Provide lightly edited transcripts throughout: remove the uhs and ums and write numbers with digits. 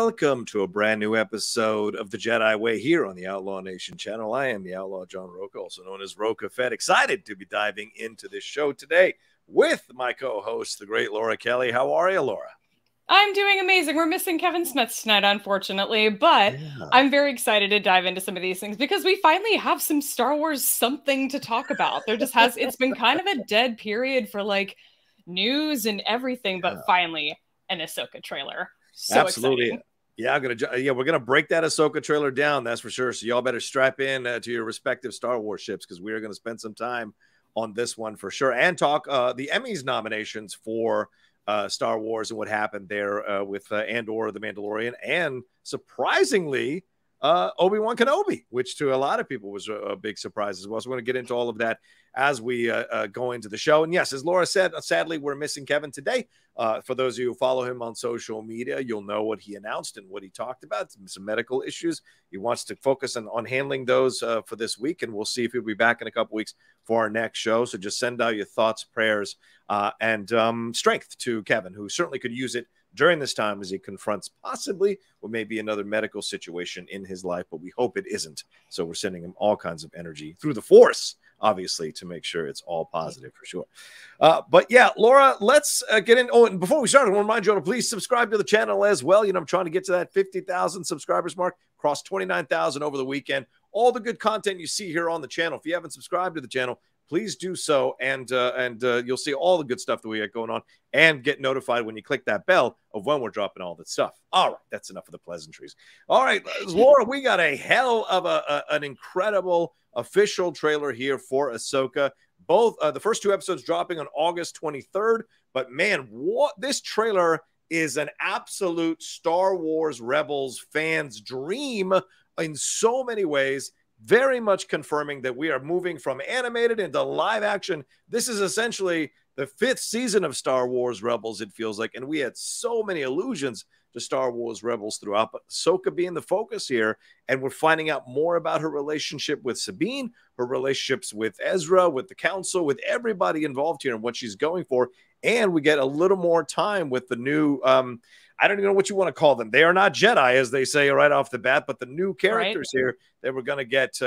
welcome to a brand new episode of the Jedi Way here on the Outlaw Nation channel. I am the Outlaw John Rocha, also known as Rocha Fett. Excited to be diving into this show today with my co-host, the great Laura Kelly. How are you, Laura? I'm doing amazing. We're missing Kevin Smith tonight, unfortunately, but I'm very excited to dive into some of these things because we finally have some Star Wars something to talk about. It's been kind of a dead period for like news and everything, but finally an Ahsoka trailer. So absolutely exciting. Yeah, we're gonna break that Ahsoka trailer down, that's for sure. So y'all better strap in to your respective Star Wars ships, because we are going to spend some time on this one for sure, and talk the Emmys nominations for Star Wars and what happened there with Andor, the Mandalorian, and surprisingly Obi-Wan Kenobi, which to a lot of people was a big surprise as well. So we're going to get into all of that as we go into the show. And yes, as Laura said, sadly, we're missing Kevin today. For those of you who follow him on social media, you'll know what he announced and what he talked about, some medical issues. He wants to focus on handling those for this week, and we'll see if he'll be back in a couple weeks for our next show. So just send out your thoughts, prayers, and strength to Kevin, who certainly could use it during this time as he confronts possibly what may be another medical situation in his life, but we hope it isn't. So we're sending him all kinds of energy through the Force, obviously, to make sure it's all positive for sure. But yeah, Laura, let's get in. Oh, and before we start, I want to remind you all to please subscribe to the channel as well. You know, I'm trying to get to that 50,000 subscribers mark, crossed 29,000 over the weekend. All the good content you see here on the channel. If you haven't subscribed to the channel, please do so, and you'll see all the good stuff that we got going on, and get notified when you click that bell of when we're dropping all that stuff. All right, that's enough of the pleasantries. All right, Laura, we got a hell of an incredible official trailer here for Ahsoka. Both the first two episodes dropping on August 23rd, but man, what this trailer is an absolute Star Wars Rebels fans' dream in so many ways. Very much confirming that we are moving from animated into live action. This is essentially the 5th season of Star Wars Rebels, it feels like. And we had so many allusions to Star Wars Rebels throughout, but Ahsoka being the focus here. And we're finding out more about her relationship with Sabine, her relationships with Ezra, with the Council, with everybody involved here and what she's going for. And we get a little more time with the new, I don't even know what you want to call them. They are not Jedi, as they say right off the bat, but the new characters here that we're going to get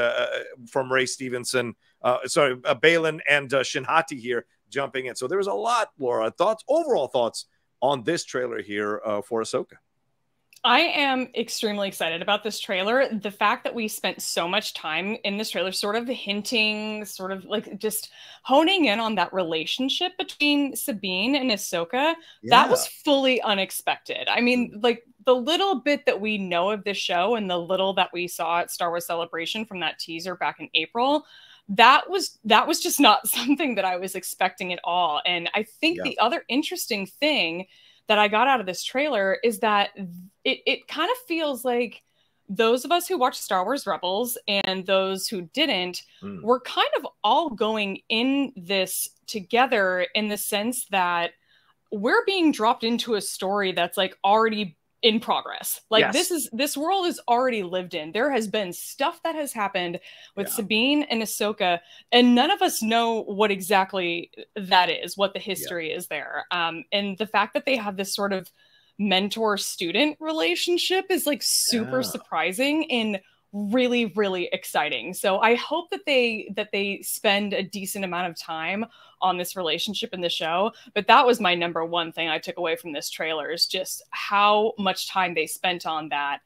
from Ray Stevenson, Baylan and Shin Hati here jumping in. So there's a lot, Laura. Overall thoughts on this trailer here for Ahsoka. I am extremely excited about this trailer. The fact that we spent so much time in this trailer sort of hinting, sort of like just honing in on that relationship between Sabine and Ahsoka, that was fully unexpected. I mean, like the little bit that we know of this show and the little that we saw at Star Wars Celebration from that teaser back in April, that was just not something that I was expecting at all. And I think the other interesting thing that I got out of this trailer is that it kind of feels like those of us who watched Star Wars Rebels and those who didn't were kind of all going in this together, in the sense that we're being dropped into a story that's like already in progress. Like this world is already lived in. There has been stuff that has happened with Sabine and Ahsoka, and none of us know what exactly that is, what the history is there. And the fact that they have this sort of mentor-student relationship is like super surprising and really, really exciting. So I hope that they spend a decent amount of time on this relationship in the show. But that was my number one thing I took away from this trailer, is just how much time they spent on that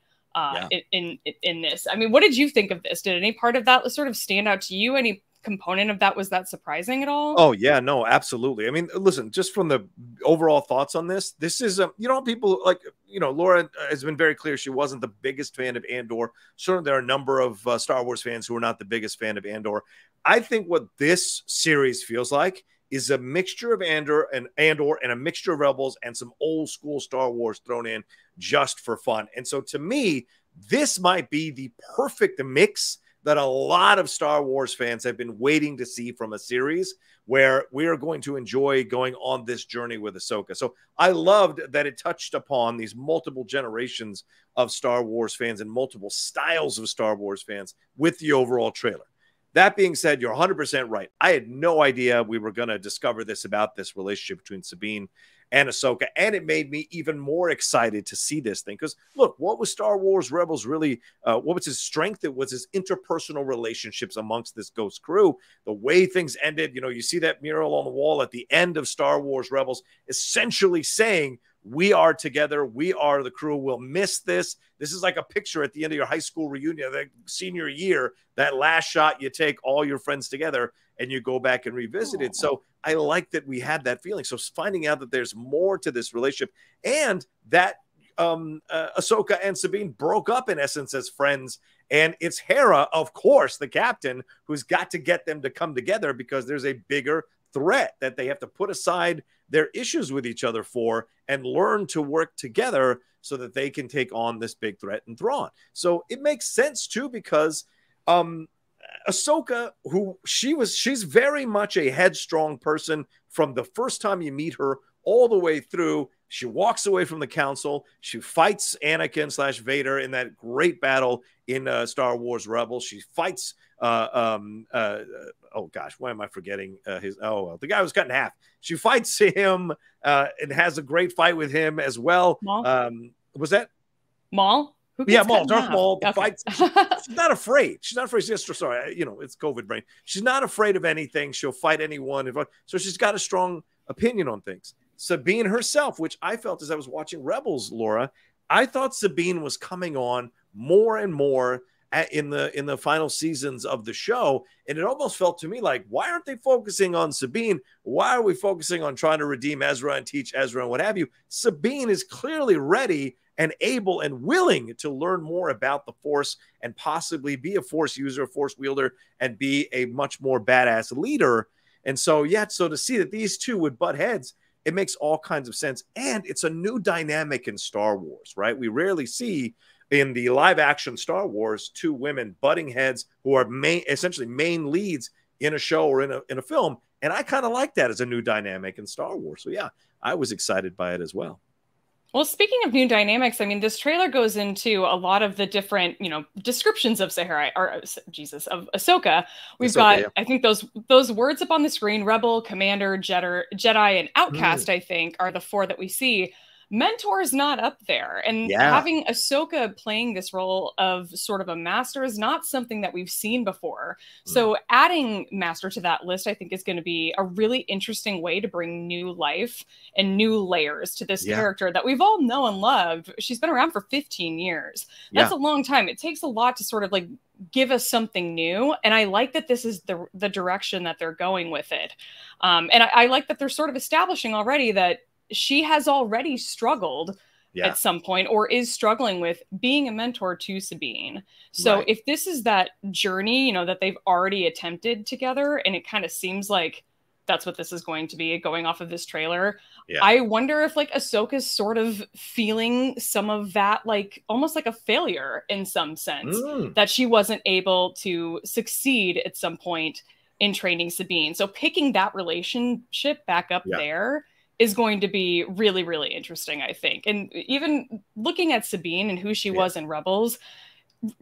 in this. I mean, what did you think of this? Did any part of that sort of stand out to you? Any component of that was that surprising at all? Oh yeah, no, absolutely. I mean, listen, just from the overall thoughts on this is you know, people like, you know, Laura has been very clear she wasn't the biggest fan of Andor. Certainly there are a number of Star Wars fans who are not the biggest fan of Andor. I think what this series feels like is a mixture of Andor and a mixture of Rebels and some old school Star Wars thrown in just for fun. And so to me, this might be the perfect mix that a lot of Star Wars fans have been waiting to see from a series, where we are going to enjoy going on this journey with Ahsoka. So I loved that it touched upon these multiple generations of Star Wars fans and multiple styles of Star Wars fans with the overall trailer. that being said, you're 100% right. I had no idea we were going to discover this about this relationship between Sabine and Ahsoka, and it made me even more excited to see this thing. Because look, what was Star Wars Rebels really? What was his strength? It was his interpersonal relationships amongst this Ghost crew. The way things ended, you know, you see that mural on the wall at the end of Star Wars Rebels, essentially saying, we are together. We are the crew. We'll miss this. This is like a picture at the end of your high school reunion, that senior year, that last shot you take all your friends together and you go back and revisit it. So I like that we had that feeling. So finding out that there's more to this relationship, and that Ahsoka and Sabine broke up in essence as friends. And it's Hera, of course, the captain, who's got to get them to come together because there's a bigger threat that they have to put aside their issues with each other for and learn to work together so that they can take on this big threat in Thrawn. So it makes sense too, because Ahsoka, she's very much a headstrong person from the first time you meet her all the way through. She walks away from the council. She fights Anakin / Vader in that great battle in Star Wars Rebels. She fights oh gosh, why am I forgetting the guy was cut in half. She fights him and has a great fight with him as well. Was that Maul? Yeah, Maul, Darth Maul. Okay. Fights. She's not afraid. She's not afraid. She's just, sorry, you know, it's COVID brain. She's not afraid of anything. She'll fight anyone. So she's got a strong opinion on things. Sabine herself, which I felt as I was watching Rebels, Laura, I thought Sabine was coming on more and more in the final seasons of the show, and it almost felt to me like, why aren't they focusing on Sabine? Why are we focusing on trying to redeem Ezra and teach Ezra and what have you? Sabine is clearly ready and able and willing to learn more about the Force and possibly be a Force user, a Force wielder, and be a much more badass leader. And so, yeah, so to see that these two would butt heads, it makes all kinds of sense. And it's a new dynamic in Star Wars, right? We rarely see in the live action Star Wars two women butting heads who are essentially main leads in a show or in a film. And I kind of like that as a new dynamic in Star Wars. So yeah, I was excited by it as well. Well, speaking of new dynamics, I mean, this trailer goes into a lot of the different, you know, descriptions of Sahara, or Jesus, of Ahsoka. We've got, I think those words up on the screen: Rebel, Commander, Jedi, and Outcast, I think, are the four that we see. Mentor's not up there. And having Ahsoka playing this role of sort of a master is not something that we've seen before. So adding master to that list, I think, is going to be a really interesting way to bring new life and new layers to this character that we've all known and loved. She's been around for 15 years. That's a long time. It takes a lot to sort of like give us something new. And I like that this is the direction that they're going with it. And I like that they're sort of establishing already that she has already struggled at some point, or is struggling with being a mentor to Sabine. So if this is that journey, you know, that they've already attempted together, and it kind of seems like that's what this is going to be going off of this trailer. I wonder if like Ahsoka's sort of feeling some of that, like almost like a failure in some sense, that she wasn't able to succeed at some point in training Sabine. So picking that relationship back up there is going to be really, really interesting, I think. And even looking at Sabine and who she was in Rebels,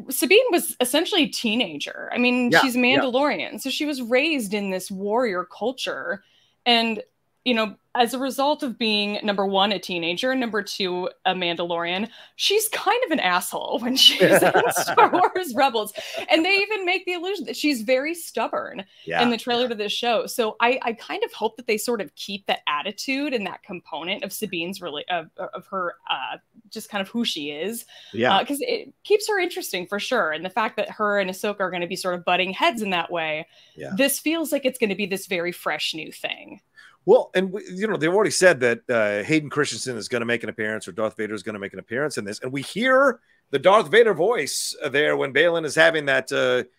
Sabine was essentially a teenager. I mean, she's Mandalorian. So she was raised in this warrior culture. And, you know, as a result of being, number one, a teenager, and number two, a Mandalorian, she's kind of an asshole when she's in Star Wars Rebels. And they even make the illusion that she's very stubborn in the trailer to this show. So I kind of hope that they sort of keep that attitude and that component of Sabine's of her just kind of who she is. Because it keeps her interesting for sure. And the fact that her and Ahsoka are going to be sort of butting heads in that way, this feels like it's going to be this very fresh new thing. Well, and you know, they've already said that Hayden Christensen is going to make an appearance, or Darth Vader is going to make an appearance in this. And we hear the Darth Vader voice there when Baylan is having that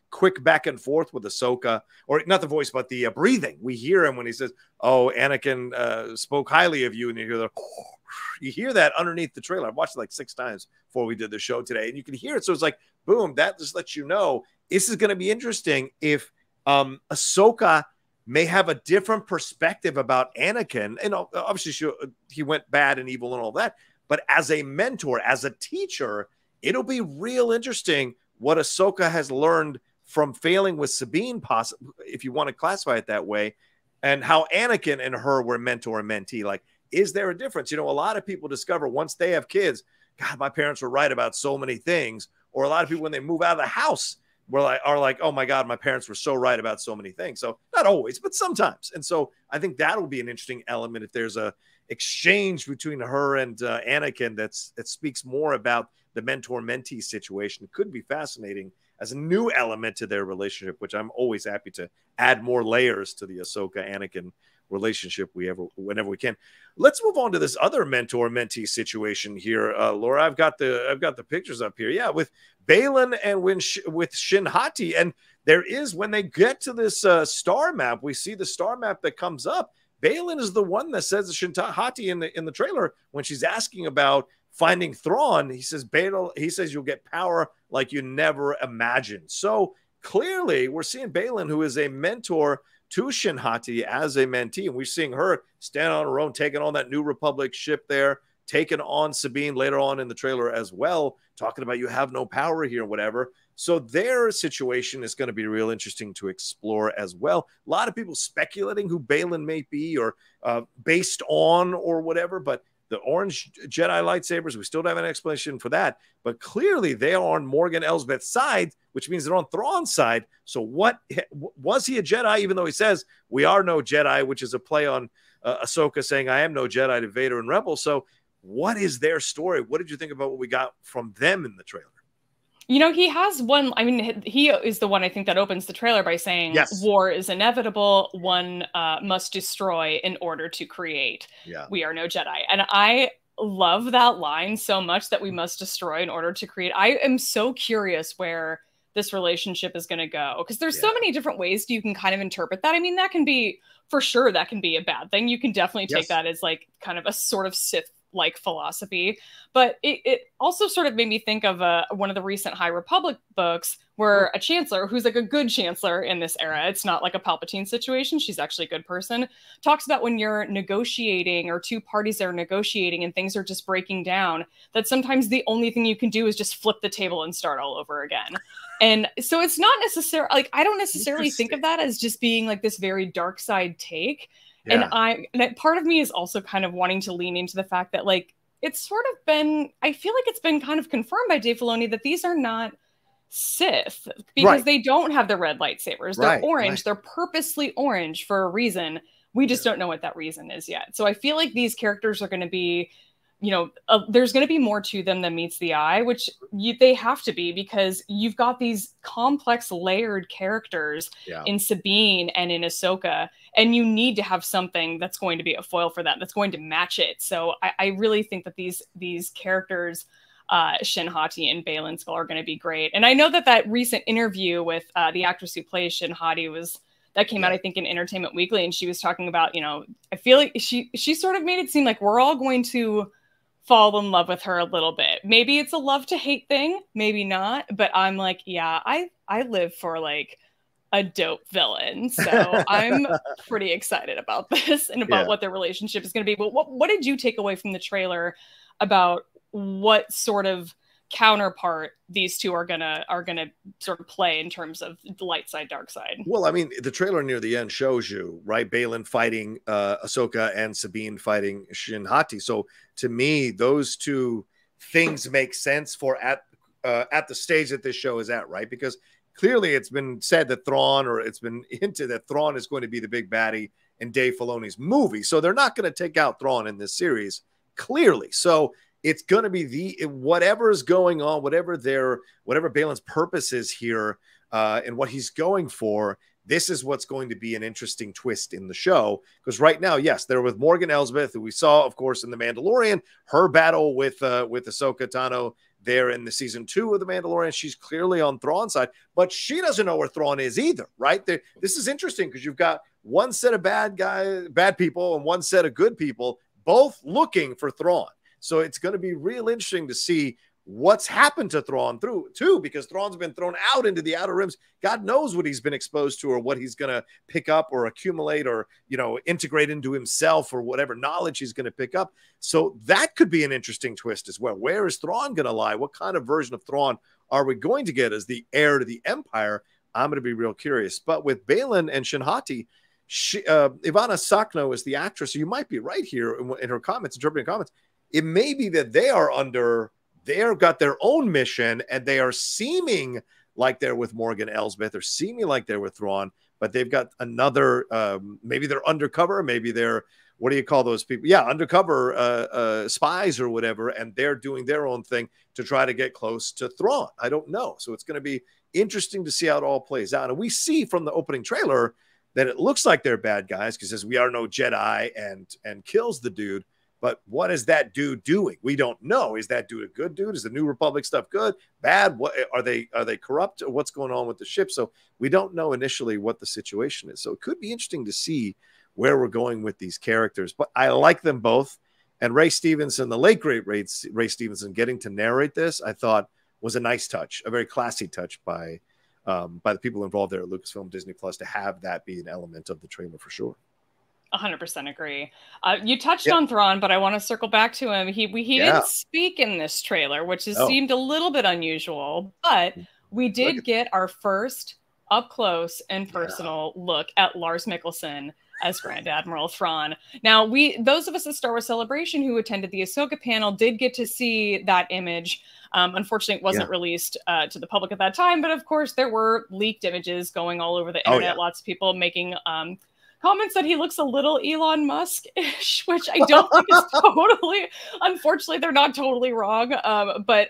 quick back and forth with Ahsoka, or not the voice, but the breathing. We hear him when he says, "Oh, Anakin spoke highly of you," and you hear that underneath the trailer. I've watched it like 6 times before we did the show today, and you can hear it. So it's like, boom, that just lets you know this is going to be interesting if Ahsoka may have a different perspective about Anakin. And obviously he went bad and evil and all that. But as a mentor, as a teacher, it'll be real interesting what Ahsoka has learned from failing with Sabine, possibly, if you want to classify it that way, and how Anakin and her were mentor and mentee. Like, is there a difference? You know, a lot of people discover once they have kids, God, my parents were right about so many things. Or a lot of people, when they move out of the house, are like, oh my God, my parents were so right about so many things. So not always, but sometimes. And so I think that'll be an interesting element if there's a exchange between her and Anakin that speaks more about the mentor-mentee situation. It could be fascinating as a new element to their relationship, which I'm always happy to add more layers to the Ahsoka-Anakin relationship whenever we can. Let's move on to this other mentor-mentee situation here. Laura, I've got the pictures up here. Yeah, with Baylan and with Shin Hati. And there is, when they get to this star map, we see the star map that comes up. Baylan is the one that says to Shin Hati in the trailer when she's asking about finding Thrawn. He says, you'll get power like you never imagined. So clearly we're seeing Baylan, who is a mentor to Shin Hati, as a mentee, and we're seeing her stand on her own, taking on that New Republic ship there, taking on Sabine later on in the trailer as well, talking about you have no power here, whatever. So their situation is going to be real interesting to explore as well. A lot of people speculating who Baylan may be, or based on, or whatever, but the orange Jedi lightsabers, we still don't have an explanation for that. But clearly they are on Morgan Elsbeth's side, which means they're on Thrawn's side. So what was he a Jedi, even though he says we are no Jedi, which is a play on Ahsoka saying I am no Jedi to Vader and Rebels. So what is their story? What did you think about what we got from them in the trailer? You know, he has one, I mean, he is the one, I think, that opens the trailer by saying, yes, war is inevitable. One must destroy in order to create. Yeah. We are no Jedi. And I love that line so much, that we must destroy in order to create. I am so curious where this relationship is going to go, because there's so many different ways you can kind of interpret that. I mean, that can be, for sure, that can be a bad thing. You can definitely take that as like kind of a sort of Sith like philosophy, but it also sort of made me think of one of the recent High Republic books where a chancellor, who's like a good chancellor in this era, it's not like a Palpatine situation, she's actually a good person, talks about when you're negotiating, or two parties are negotiating and things are just breaking down, that sometimes the only thing you can do is just flip the table and start all over again. And so it's not necessarily, like, I don't necessarily think of that as just being like this very dark side take. Yeah. And part of me is also kind of wanting to lean into the fact that, like, it's sort of been, I feel like it's been kind of confirmed by Dave Filoni that these are not Sith, because they don't have the red lightsabers. They're orange. They're purposely orange for a reason. We just don't know what that reason is yet. So I feel like these characters are going to be, you know, there's going to be more to them than meets the eye, which they have to be, because you've got these complex layered characters in Sabine and in Ahsoka, and you need to have something that's going to be a foil for that, that's going to match it. So I really think that these characters, Shin Hati and Baylan Skoll, are going to be great. And I know that recent interview with the actress who plays Shin Hati that came out, I think, in Entertainment Weekly, and she was talking about, you know, I feel like she sort of made it seem like we're all going to fall in love with her a little bit. Maybe it's a love to hate thing, maybe not, but I'm like, yeah, I live for like a dope villain. So I'm pretty excited about this and about what their relationship is going to be. But what did you take away from the trailer about what sort of counterpart these two are gonna sort of play in terms of the light side, dark side? Well, I mean, the trailer near the end shows you, right, Baylan fighting Ahsoka and Sabine fighting Shin Hati. So to me, those two things make sense for at the stage that this show is at, right? Because clearly it's been said that Thrawn, or it's been hinted that Thrawn is going to be the big baddie in Dave Filoni's movie. So they're not going to take out Thrawn in this series, clearly. So it's going to be whatever is going on, whatever Baylan's purpose is here, and what he's going for. This is what's going to be an interesting twist in the show, because right now, yes, they're with Morgan Elsbeth, who we saw, of course, in The Mandalorian, her battle with Ahsoka Tano there in the season 2 of The Mandalorian. She's clearly on Thrawn's side, but she doesn't know where Thrawn is either, right? This is interesting, because you've got one set of bad people, and one set of good people, both looking for Thrawn. So it's going to be real interesting to see what's happened to Thrawn too, because Thrawn's been thrown out into the Outer Rims. God knows what he's been exposed to, or what he's going to pick up or accumulate, or, you know, integrate into himself, or whatever knowledge he's going to pick up. So that could be an interesting twist as well. Where is Thrawn going to lie? What kind of version of Thrawn are we going to get as the heir to the Empire? I'm going to be real curious. But with Baylan and Shin Hati, Ivana Sakno is the actress. So you might be right here in her comments, interpreting comments. It may be that they've got their own mission, and they are seeming like they're with Morgan Elsbeth, or seeming like they're with Thrawn, but they've got another, maybe they're undercover, maybe they're, what do you call those people? Yeah, undercover spies or whatever, and they're doing their own thing to try to get close to Thrawn. I don't know. So it's going to be interesting to see how it all plays out. And we see from the opening trailer that it looks like they're bad guys, because says we are no Jedi, and kills the dude. But what is that dude doing? We don't know. Is that dude a good dude? Is the New Republic stuff good, bad? What are they corrupt? What's going on with the ship? So we don't know initially what the situation is. So it could be interesting to see where we're going with these characters. But I like them both. And Ray Stevenson, the late great Ray Stevenson, getting to narrate this, I thought was a nice touch, a very classy touch by the people involved there at Lucasfilm Disney Plus, to have that be an element of the trailer for sure. 100% agree. You touched on Thrawn, but I want to circle back to him. He didn't speak in this trailer, which seemed a little bit unusual, but we did get our first up close and personal look at Lars Mikkelsen as Grand Admiral Thrawn. Now, those of us at Star Wars Celebration who attended the Ahsoka panel did get to see that image. Unfortunately, it wasn't released to the public at that time, but of course there were leaked images going all over the internet. Lots of people making comments that he looks a little Elon Musk-ish, which I don't think is totally, unfortunately, they're not totally wrong. But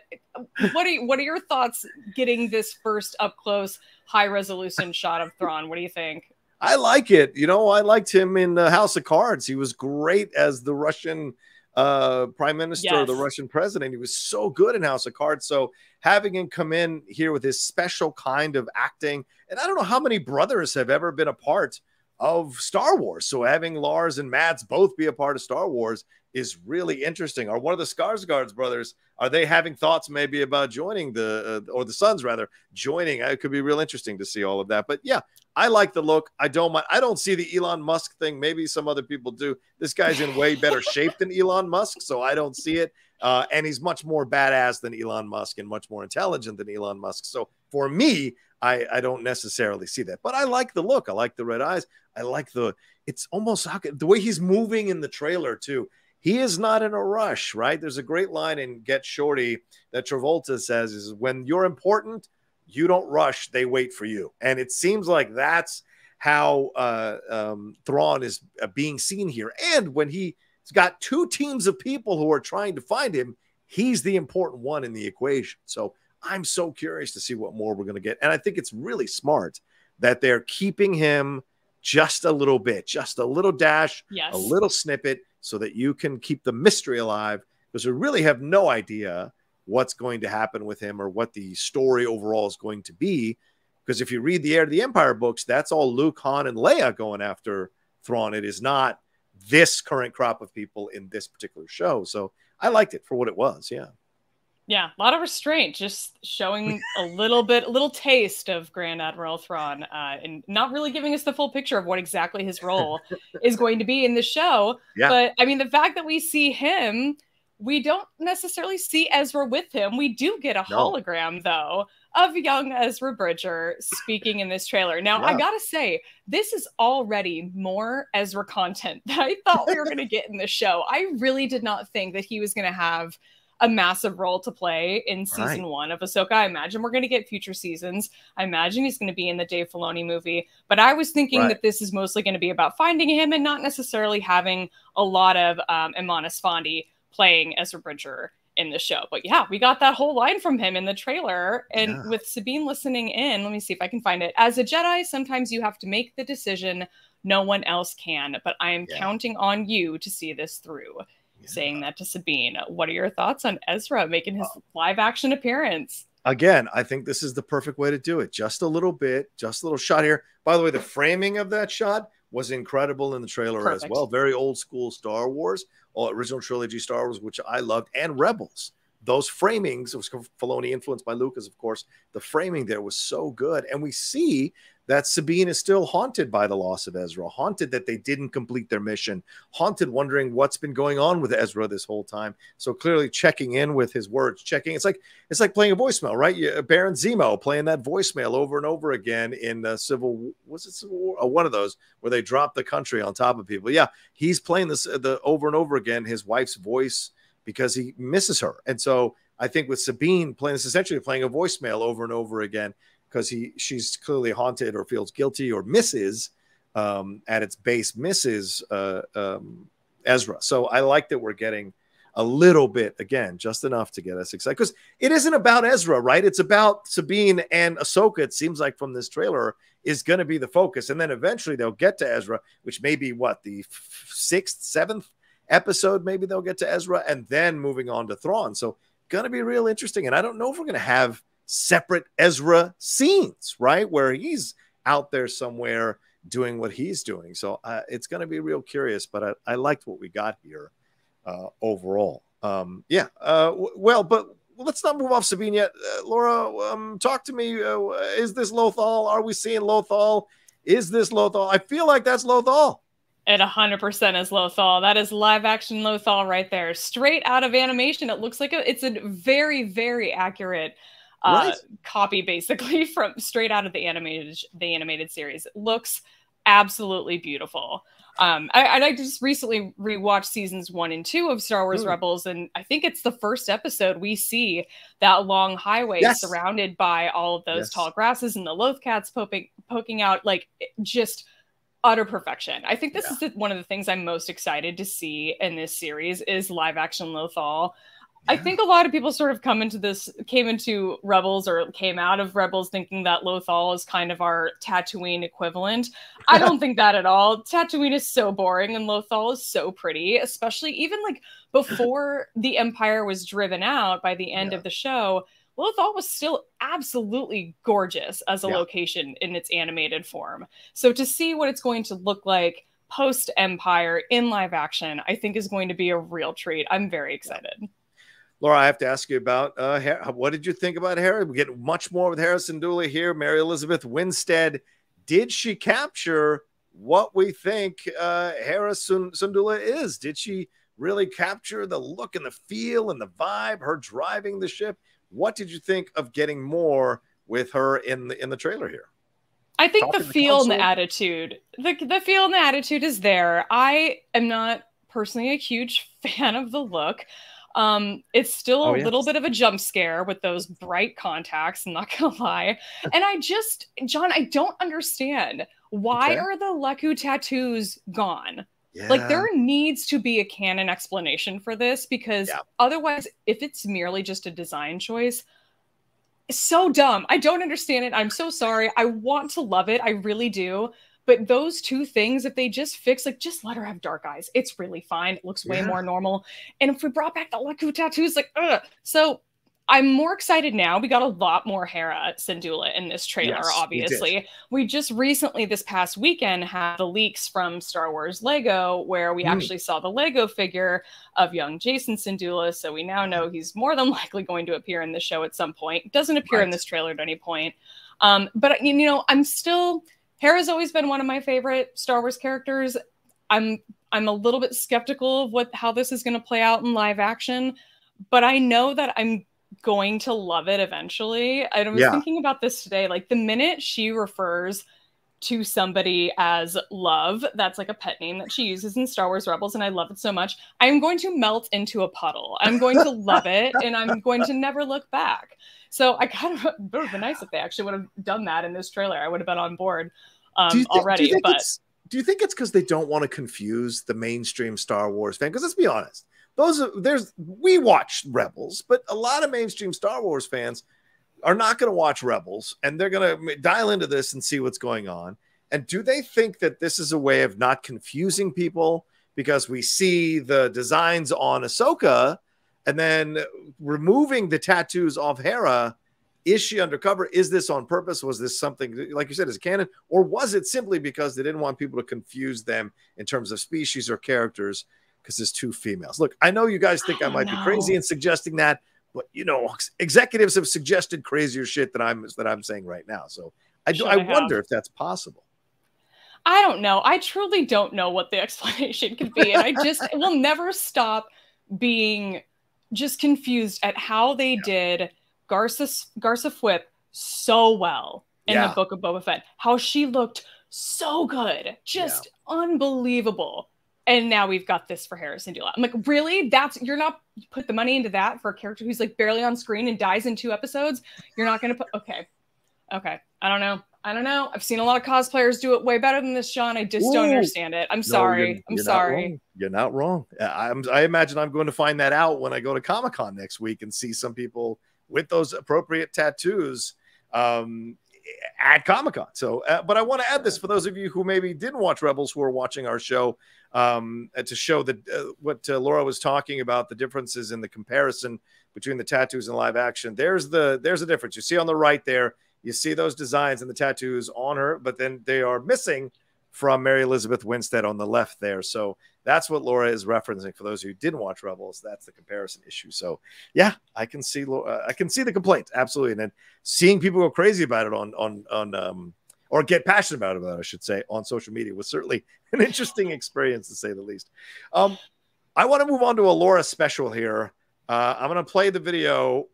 what are your thoughts getting this first up close, high resolution shot of Thrawn? What do you think? I like it. You know, I liked him in House of Cards. He was great as the Russian prime minister, the Russian president. He was so good in House of Cards. So having him come in here with his special kind of acting, and I don't know how many brothers have ever been a part of Star Wars. So having Lars and Mads both be a part of Star Wars is really interesting. Are one of the Skarsgård brothers, are they having thoughts maybe about joining or the sons rather, joining? It could be real interesting to see all of that. But yeah, I like the look. I don't see the Elon Musk thing. Maybe some other people do. This guy's in way better shape than Elon Musk, so I don't see it. And he's much more badass than Elon Musk and much more intelligent than Elon Musk. So for me, I don't necessarily see that, but I like the look. I like the red eyes. I like it's almost the way he's moving in the trailer too. He is not in a rush, right? There's a great line in Get Shorty that Travolta says is, when you're important, you don't rush, they wait for you. And it seems like that's how Thrawn is being seen here. And when he's got two teams of people who are trying to find him, he's the important one in the equation. So I'm so curious to see what more we're going to get. And I think it's really smart that they're keeping him just a little bit, just a little dash, a little snippet, so that you can keep the mystery alive, because we really have no idea what's going to happen with him or what the story overall is going to be. Because if you read the Heir to the Empire books, that's all Luke, Han, and Leia going after Thrawn. It is not this current crop of people in this particular show. So I liked it for what it was. Yeah. Yeah, a lot of restraint, just showing a little taste of Grand Admiral Thrawn, and not really giving us the full picture of what exactly his role is going to be in the show. Yeah. But I mean, the fact that we see him, we don't necessarily see Ezra with him. We do get a hologram, though, of young Ezra Bridger speaking in this trailer. Now, I gotta say, this is already more Ezra content than I thought we were going to get in the show. I really did not think that he was going to have a massive role to play in season 1 of Ahsoka. I imagine we're going to get future seasons. I imagine he's going to be in the Dave Filoni movie. But I was thinking that this is mostly going to be about finding him and not necessarily having a lot of Imana Sfondi playing Ezra Bridger in the show. But yeah, we got that whole line from him in the trailer. And with Sabine listening in, let me see if I can find it. As a Jedi, sometimes you have to make the decision no one else can. But I am counting on you to see this through. Saying that to Sabine. What are your thoughts on Ezra making his live action appearance? Again, I think this is the perfect way to do it. Just a little bit, just a little shot here. By the way, the framing of that shot was incredible in the trailer as well. Very old school Star Wars, all original trilogy Star Wars, which I loved, and Rebels. Those framings, it was Filoni influenced by Lucas, of course. The framing there was so good. And we see that Sabine is still haunted by the loss of Ezra, haunted that they didn't complete their mission, haunted wondering what's been going on with Ezra this whole time. So clearly checking in with his words, checking. It's like playing a voicemail, right? Baron Zemo playing that voicemail over and over again in Civil War? One of those where they drop the country on top of people. Yeah, he's playing this the over and over again, his wife's voice, because he misses her. And so I think with Sabine playing this, essentially playing a voicemail over and over again, because she's clearly haunted or feels guilty or misses at its base, misses Ezra. So I like that we're getting a little bit, again, just enough to get us excited, because it isn't about Ezra, right? It's about Sabine, and Ahsoka, it seems like from this trailer, is going to be the focus. And then eventually they'll get to Ezra, which may be what, the 6th, 7th episode, maybe they'll get to Ezra, and then moving on to Thrawn. So going to be real interesting. And I don't know if we're going to have separate Ezra scenes, right, where he's out there somewhere doing what he's doing. So it's going to be real curious, but I liked what we got here overall. Well, but let's not move off Sabine yet. Laura, talk to me. Is this Lothal? Are we seeing Lothal? Is this Lothal? I feel like that's Lothal. It 100% is Lothal. That is live action Lothal right there, straight out of animation. It looks like it's a very, very accurate copy, basically, from straight out of the animated series. It looks absolutely beautiful. I just recently rewatched seasons 1 and 2 of Star Wars Rebels, and I think it's the first episode we see that long highway surrounded by all of those tall grasses and the Lothcats poking out, like, just utter perfection. I think this is one of the things I'm most excited to see in this series is live action Lothal. I think a lot of people sort of came into Rebels, or came out of Rebels, thinking that Lothal is kind of our Tatooine equivalent. I don't think that at all. Tatooine is so boring, and Lothal is so pretty, especially even like before the Empire was driven out by the end of the show. Lothal was still absolutely gorgeous as a location in its animated form. So to see what it's going to look like post-Empire in live action, I think is going to be a real treat. I'm very excited. Laura, I have to ask you about Hera. What did you think about Hera? We get much more with Hera Syndulla here. Mary Elizabeth Winstead. Did she capture what we think Hera Syndulla is? Did she really capture the look and the feel and the vibe, her driving the ship? What did you think of getting more with her in the trailer here? I think the feel and the attitude, the feel and the attitude is there. I am not personally a huge fan of the look. It's still a little bit of a jump scare with those bright contacts, I'm not gonna lie. And John, I don't understand. Why are the Leku tattoos gone? Like, there needs to be a canon explanation for this, because otherwise, if it's merely just a design choice, it's so dumb. I don't understand it. I'm so sorry. I want to love it. I really do. But those two things, if they just fix, like, just let her have dark eyes. It's really fine. It looks way more normal. And if we brought back the Leku tattoos, like, ugh. So I'm more excited now. We got a lot more Hera Syndulla in this trailer, obviously. We just recently, this past weekend, had the leaks from Star Wars Lego, where we actually saw the Lego figure of young Jason Syndulla. So we now know he's more than likely going to appear in the show at some point. Doesn't appear in this trailer at any point. But, you know, Hera's always been one of my favorite Star Wars characters. I'm a little bit skeptical of how this is going to play out in live action, but I know that I'm going to love it eventually. I was thinking about this today. Like, the minute she refers to somebody as Love, that's like a pet name that she uses in Star Wars Rebels, and I love it so much, I'm going to melt into a puddle. I'm going to love it, and I'm going to never look back. So I kind of, it would have been nice if they actually would have done that in this trailer. I would have been on board already. Do you think it's because they don't want to confuse the mainstream Star Wars fan? Because let's be honest, we watch Rebels, but a lot of mainstream Star Wars fans are not going to watch Rebels, and they're going to dial into this and see what's going on. And do they think that this is a way of not confusing people because we see the designs on Ahsoka and then removing the tattoos off Hera? Is she undercover? Is this on purpose? Was this something, like you said, is canon? Or was it simply because they didn't want people to confuse them in terms of species or characters because there's two females? Look, I know you guys think I might be crazy in suggesting that, but, you know, executives have suggested crazier shit that I'm saying right now. So I wonder if that's possible. I don't know. I truly don't know what the explanation could be. And I just will never stop being just confused at how they did Garza Fwip so well in the Book of Boba Fett. How she looked so good. Just unbelievable. And now we've got this for Hera Syndulla. I'm like, really? You're not put the money into that for a character who's like barely on screen and dies in 2 episodes? You're not going to put... Okay. I don't know. I've seen a lot of cosplayers do it way better than this, Sean. I just don't understand it. I'm sorry. I'm sorry. You're not wrong. I imagine I'm going to find that out when I go to Comic-Con next week and see some people with those appropriate tattoos at Comic-Con. So, but I want to add this for those of you who maybe didn't watch Rebels, who are watching our show, to show that what Laura was talking about, the differences in the comparison between the tattoos and live action. There's a difference. You see on the right there, you see those designs and the tattoos on her, but then they are missing from Mary Elizabeth Winstead on the left there. So that's what Laura is referencing. For those who didn't watch Rebels, that's the comparison issue. So yeah, I can see the complaint, absolutely, and then seeing people go crazy about it or get passionate about it, I should say, on social media was certainly an interesting experience, to say the least. I want to move on to a Laura special here. I'm going to play the video,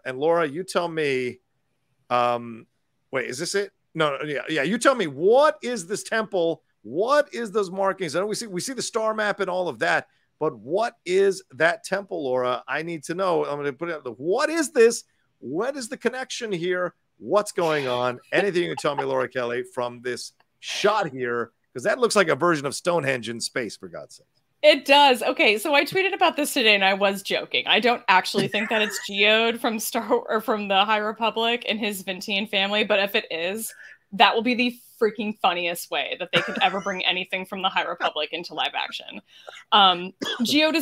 and Laura, you tell me. Wait, is this it? No, yeah. You tell me, what is this temple? What is those markings? I know we see the star map and all of that, but what is that temple, Laura? I need to know. I'm going to put it up. What is this? What is the connection here? What's going on? Anything you can tell me, Laura Kelly, from this shot here, because that looks like a version of Stonehenge in space, for God's sake. It does. Okay, so I tweeted about this today, and I was joking. I don't actually think that it's geode from from the High Republic and his Vintian family, but if it is, that will be the freaking funniest way that they could ever bring anything from the High Republic into live action. Geode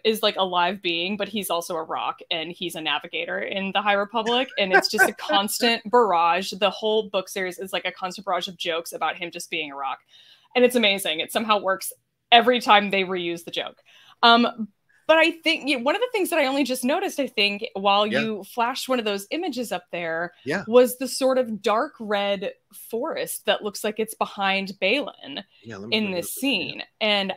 is like a live being, but he's also a rock, and he's a navigator in the High Republic, and it's just a constant barrage. The whole book series is like a constant barrage of jokes about him just being a rock, and it's amazing. It somehow works every time they reuse the joke. But I think one of the things that I only just noticed, I think, while you flashed one of those images up there, was the sort of dark red forest that looks like it's behind Baylan in this scene. And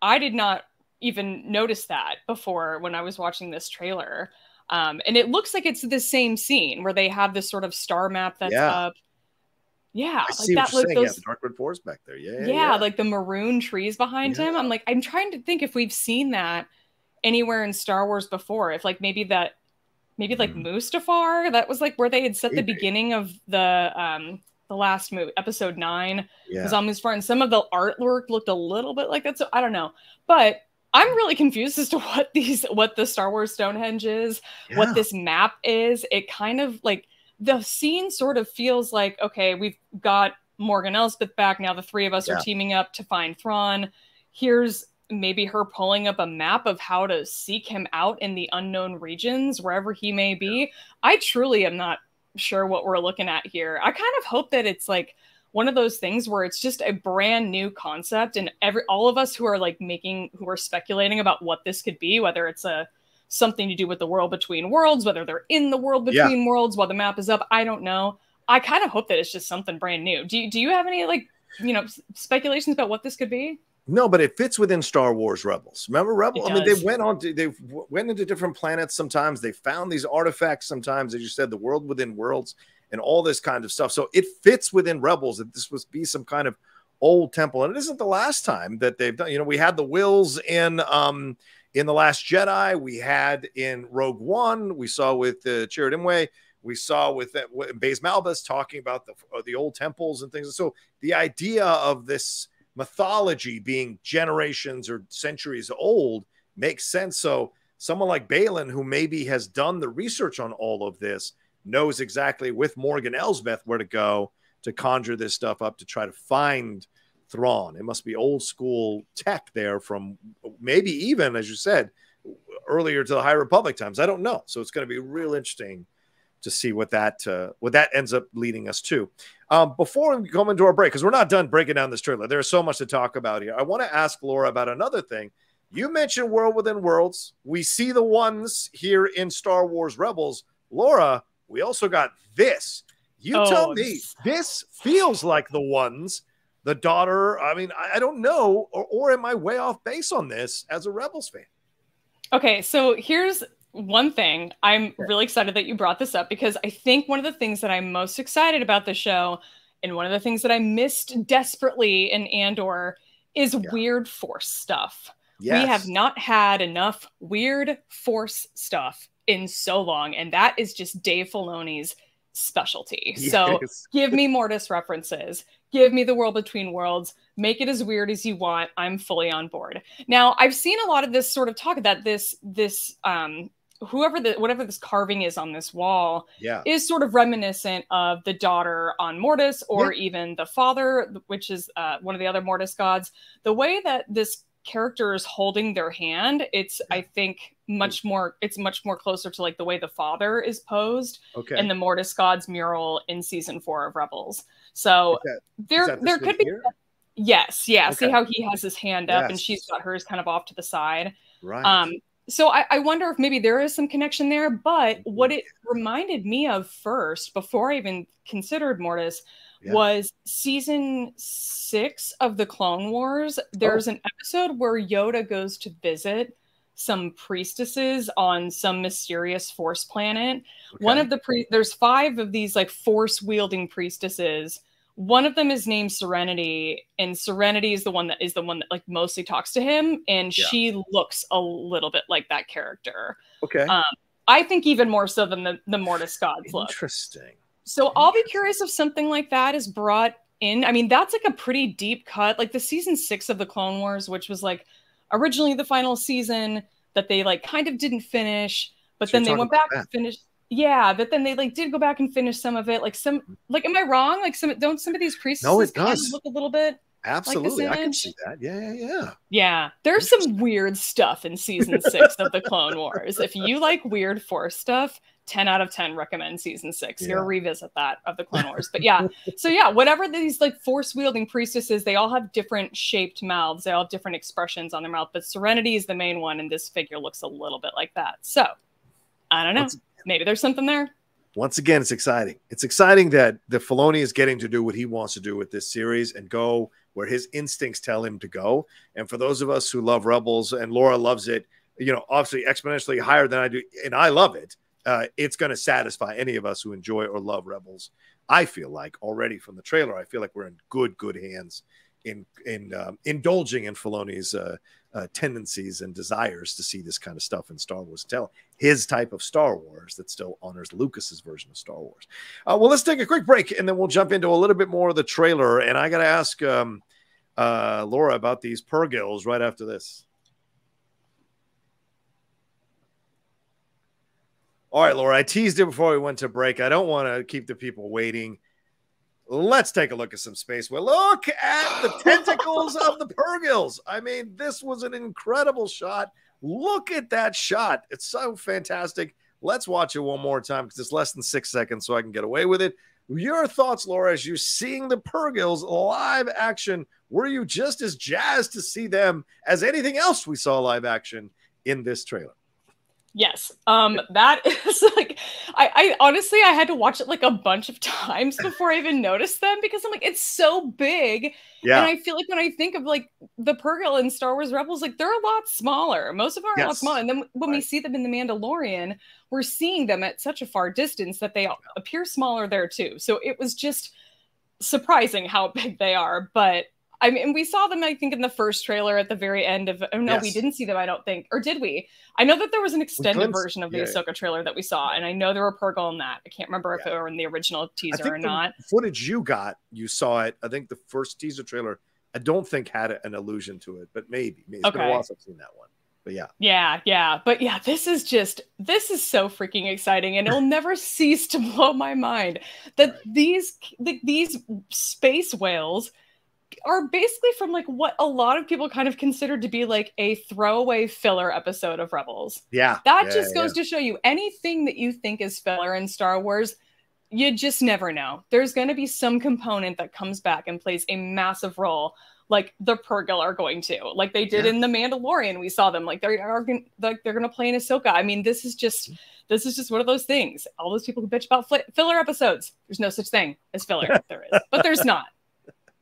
I did not even notice that before when I was watching this trailer. And it looks like it's the same scene where they have this sort of star map that's up. Yeah, I see what you're saying. The dark red forest back there. Yeah, like the maroon trees behind him. I'm trying to think if we've seen that anywhere in Star Wars before. If like maybe like Mustafar, that was like where they had set the beginning of the last movie, episode 9, was on Mustafar, and some of the artwork looked a little bit like that. So I don't know, but I'm really confused as to what the Star Wars Stonehenge is, what this map is. It kind of like, the scene sort of feels like, okay, we've got Morgan Elsbeth back. Now the 3 of us are teaming up to find Thrawn. Here's maybe her pulling up a map of how to seek him out in the unknown regions, wherever he may be. I truly am not sure what we're looking at here. I kind of hope that it's like one of those things where it's just a brand new concept, and all of us who are like who are speculating about what this could be, whether it's something to do with the world between worlds, whether they're in the world between worlds while the map is up, I don't know. I kind of hope that it's just something brand new. Do you have any speculations about what this could be? No, but it fits within Star Wars Rebels. Remember Rebels? I mean, they went into different planets sometimes. They found these artifacts sometimes, as you said, the world within worlds and all this kind of stuff. So it fits within Rebels that this would be some kind of old temple. And it isn't the last time that they've done. We had the Wills in The Last Jedi, we had in Rogue One, we saw with Chirrut Imwe, we saw with Baze Malbus talking about the old temples and things. So the idea of this mythology being generations or centuries old makes sense. So someone like Baylan, who maybe has done the research on all of this, knows exactly with Morgan Elsbeth where to go to conjure this stuff up to try to find Thrawn. It must be old school tech there from maybe even, as you said, earlier to the High Republic times. I don't know. So it's going to be real interesting to see what that ends up leading us to. Before we come into our break, because we're not done breaking down this trailer, there's so much to talk about here. I want to ask Laura about another thing. You mentioned World Within Worlds. We see the ones here in Star Wars Rebels. Laura, we also got this. You tell me. This feels like the ones, the daughter. I mean, I don't know, or am I way off base on this as a Rebels fan? Okay, so here's one thing. I'm really excited that you brought this up, because I think one of the things that I'm most excited about the show, and one of the things that I missed desperately in Andor, is weird Force stuff. Yes. We have not had enough weird Force stuff in so long, and that is just Dave Filoni's specialty. Yes. So give me Mortis references. Give me the world between worlds. Make it as weird as you want. I'm fully on board. Now, I've seen a lot of this sort of talk that whatever this carving is on this wall is sort of reminiscent of the daughter on Mortis, or even the father, which is one of the other Mortis gods. The way that this character is holding their hand, it's I think much more closer to like the way the father is posed in the Mortis gods mural in season 4 of Rebels. So there could be yes. See how he has his hand up and she's got hers kind of off to the side. Right. So I wonder if maybe there is some connection there, but what it reminded me of first, before I even considered Mortis, was season 6 of the Clone Wars. There's an episode where Yoda goes to visit some priestesses on some mysterious Force planet. One of the there's 5 of these like Force wielding priestesses. One of them is named Serenity, and Serenity is the one that like mostly talks to him, and she looks a little bit like that character. I think even more so than the Mortis gods look. Interesting. So I'll be curious if something like that is brought in. I mean, that's like a pretty deep cut. Like the season 6 of the Clone Wars, which was like originally the final season that they like kind of didn't finish, but then they went back and finished. Yeah, but then they like did go back and finish some of it. Like am I wrong? Like don't some of these priestesses kind of look a little bit absolutely like I can see that. Yeah. There's some weird stuff in season 6 of the Clone Wars. If you like weird Force stuff, 10 out of 10 recommend season 6. You'll revisit that of the Clone Wars. But so whatever these like Force wielding priestesses, they all have different shaped mouths. They all have different expressions on their mouth, but Serenity is the main one, and this figure looks a little bit like that. So I don't know. Maybe there's something there. Once again, it's exciting. It's exciting that the Filoni is getting to do what he wants to do with this series and go where his instincts tell him to go. And for those of us who love Rebels, and Laura loves it, obviously exponentially higher than I do, and I love it, it's going to satisfy any of us who enjoy or love Rebels. I feel like already from the trailer, I feel like we're in good hands in indulging in Filoni's tendencies and desires to see this kind of stuff in Star Wars. Tell his type of Star Wars that still honors Lucas's version of Star Wars. Well, let's take a quick break, and then we'll jump into a little bit more of the trailer. And I got to ask Laura about these Purgills right after this. All right, Laura, I teased it before we went to break. I don't want to keep the people waiting. Let's take a look at some space. Well, look at the tentacles of the Purgills. I mean, this was an incredible shot. Look at that shot. It's so fantastic. Let's watch it one more time because it's less than 6 seconds, so I can get away with it. Your thoughts, Laura, as you're seeing the Purgills live action. Were you just as jazzed to see them as anything else we saw live action in this trailer? Yes. That is like, I honestly, I had to watch it like a bunch of times before I even noticed them, because I'm like, it's so big. Yeah. And I feel like when I think of like the Purgill in Star Wars Rebels, like they're a lot smaller. Most of them are a lot smaller. And then when we see them in The Mandalorian, we're seeing them at such a far distance that they appear smaller there too. So it was just surprising how big they are. But I mean, we saw them, I think, in the first trailer at the very end of, oh no, we didn't see them, I don't think. Or did we? I know that there was an extended version of the Ahsoka trailer that we saw, and I know there were Purgill in that. I can't remember if they were in the original teaser or not. Footage you saw it. I think the first teaser trailer, I don't think had an allusion to it, but maybe. It's been a while since I've seen that one. But yeah. But yeah, this is so freaking exciting, and it'll never cease to blow my mind that these space whales are basically from like what a lot of people kind of consider to be like a throwaway filler episode of Rebels. Yeah. That just goes to show you, anything that you think is filler in Star Wars, you just never know. There's going to be some component that comes back and plays a massive role like the Purgill are going to, like they did in the Mandalorian. We saw them like they're going to play in Ahsoka. I mean, this is just one of those things. All those people who bitch about filler episodes. There's no such thing as filler. There is, but there's not.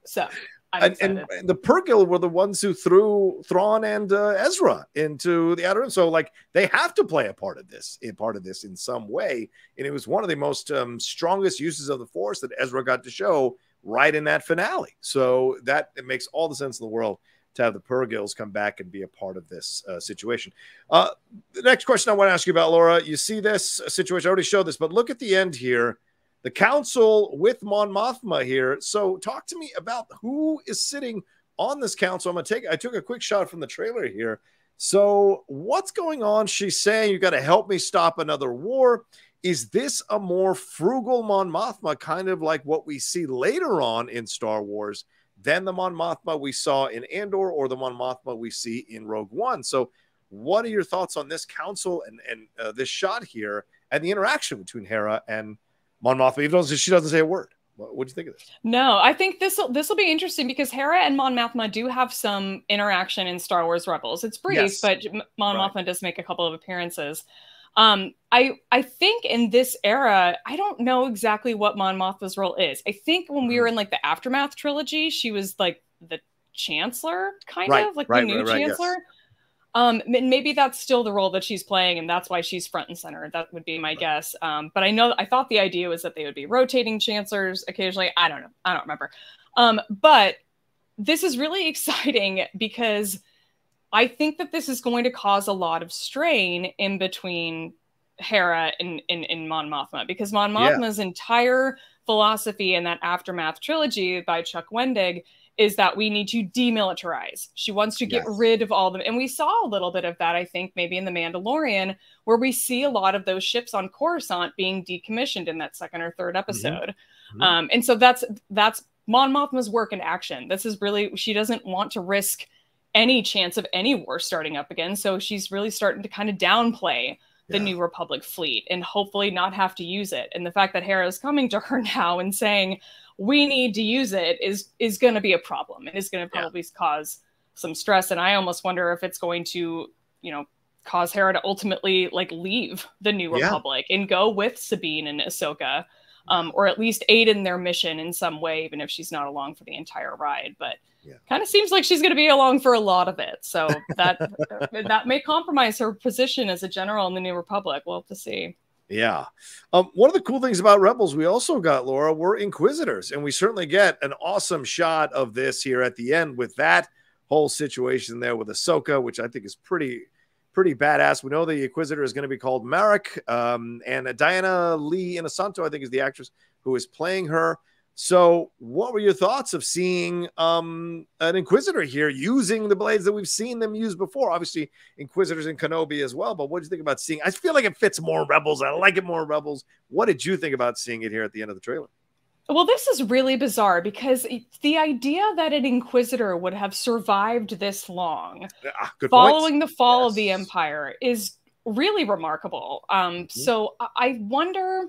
So. And the Purgill were the ones who threw Thrawn and Ezra into the Outer Rim. So, like, they have to play a part of this in some way. And it was one of the most strongest uses of the Force that Ezra got to show right in that finale. So that it makes all the sense in the world to have the Purgills come back and be a part of this situation. The next question I want to ask you about, Laura, you see this situation. I already showed this, but look at the end here. The council with Mon Mothma here. So talk to me about who is sitting on this council. I took a quick shot from the trailer here. So what's going on? She's saying, you got to help me stop another war. Is this a more frugal Mon Mothma, kind of like what we see later on in Star Wars, than the Mon Mothma we saw in Andor or the Mon Mothma we see in Rogue One? So what are your thoughts on this council and this shot here and the interaction between Hera and Mon Mothma, even though she doesn't say a word? What do you think of this? No, I think this will be interesting because Hera and Mon Mothma do have some interaction in Star Wars Rebels. It's brief, but Mon Mothma does make a couple of appearances. I think in this era, I don't know exactly what Mon Mothma's role is. I think when we were in like the Aftermath trilogy, she was like the Chancellor, kind of like the new Chancellor. Yes. Maybe that's still the role that she's playing, and that's why she's front and center. That would be my guess. But I thought the idea was that they would be rotating chancellors occasionally. I don't know. I don't remember. But this is really exciting because I think that this is going to cause a lot of strain in between Hera and Mon Mothma, because Mon Mothma's entire philosophy in that Aftermath trilogy by Chuck Wendig is that we need to demilitarize. She wants to get rid of all of them. And we saw a little bit of that, I think, maybe in The Mandalorian, where we see a lot of those ships on Coruscant being decommissioned in that second or third episode. And so that's Mon Mothma's work in action. This is really, she doesn't want to risk any chance of any war starting up again. So she's really starting to kind of downplay the New Republic fleet and hopefully not have to use it. And the fact that Hera is coming to her now and saying, we need to use it is going to be a problem. It is going to probably cause some stress. And I almost wonder if it's going to, cause Hera to ultimately like leave the New Republic and go with Sabine and Ahsoka, or at least aid in their mission in some way, even if she's not along for the entire ride. But kind of seems like she's going to be along for a lot of it. So that may compromise her position as a general in the New Republic. We'll have to see. Yeah. One of the cool things about Rebels we also got, Laura, were Inquisitors. And we certainly get an awesome shot of this here at the end with that whole situation there with Ahsoka, which I think is pretty badass. We know the Inquisitor is going to be called Marek, and Diana Lee Inosanto, I think, is the actress who is playing her. So what were your thoughts of seeing an Inquisitor here using the blades that we've seen them use before? Obviously, Inquisitors in Kenobi as well, but what do you think about seeing? I feel like it fits more Rebels. I like it more Rebels. What did you think about seeing it here at the end of the trailer? Well, this is really bizarre because the idea that an Inquisitor would have survived this long following the fall of the Empire is really remarkable. So I wonder...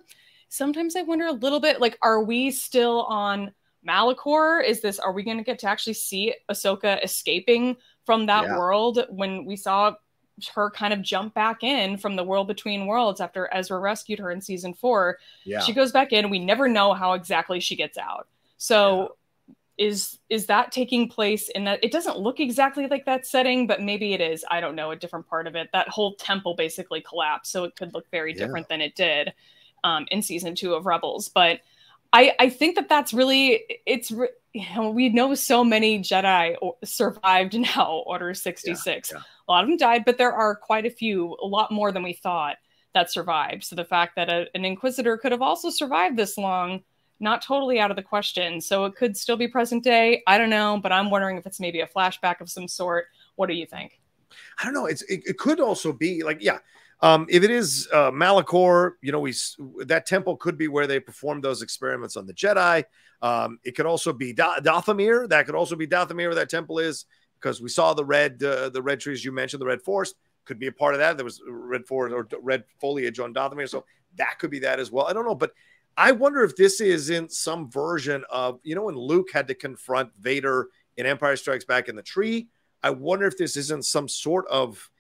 Sometimes I wonder a little bit, like, are we still on Malachor? Are we going to get to actually see Ahsoka escaping from that world when we saw her kind of jump back in from the world between worlds after Ezra rescued her in season 4? She goes back in. We never know how exactly she gets out. So is that taking place in that? It doesn't look exactly like that setting, but maybe it is. I don't know, a different part of it. That whole temple basically collapsed, so it could look very different than it did in season 2 of Rebels. But I think that's really, we know so many Jedi survived now, Order 66. A lot of them died, but there are quite a few, a lot more than we thought, that survived. So the fact that an Inquisitor could have also survived this long, not totally out of the question. So it could still be present day. I don't know, but I'm wondering if it's maybe a flashback of some sort. What do you think? I don't know. It could also be like, if it is Malachor, that temple could be where they performed those experiments on the Jedi. It could also be Dathomir. That could also be Dathomir, where that temple is, because we saw the red trees you mentioned, the red forest could be a part of that. There was red forest or red foliage on Dathomir, so that could be that as well. I don't know, but I wonder if this is in some version of, when Luke had to confront Vader in Empire Strikes Back in the tree. I wonder if this isn't some sort of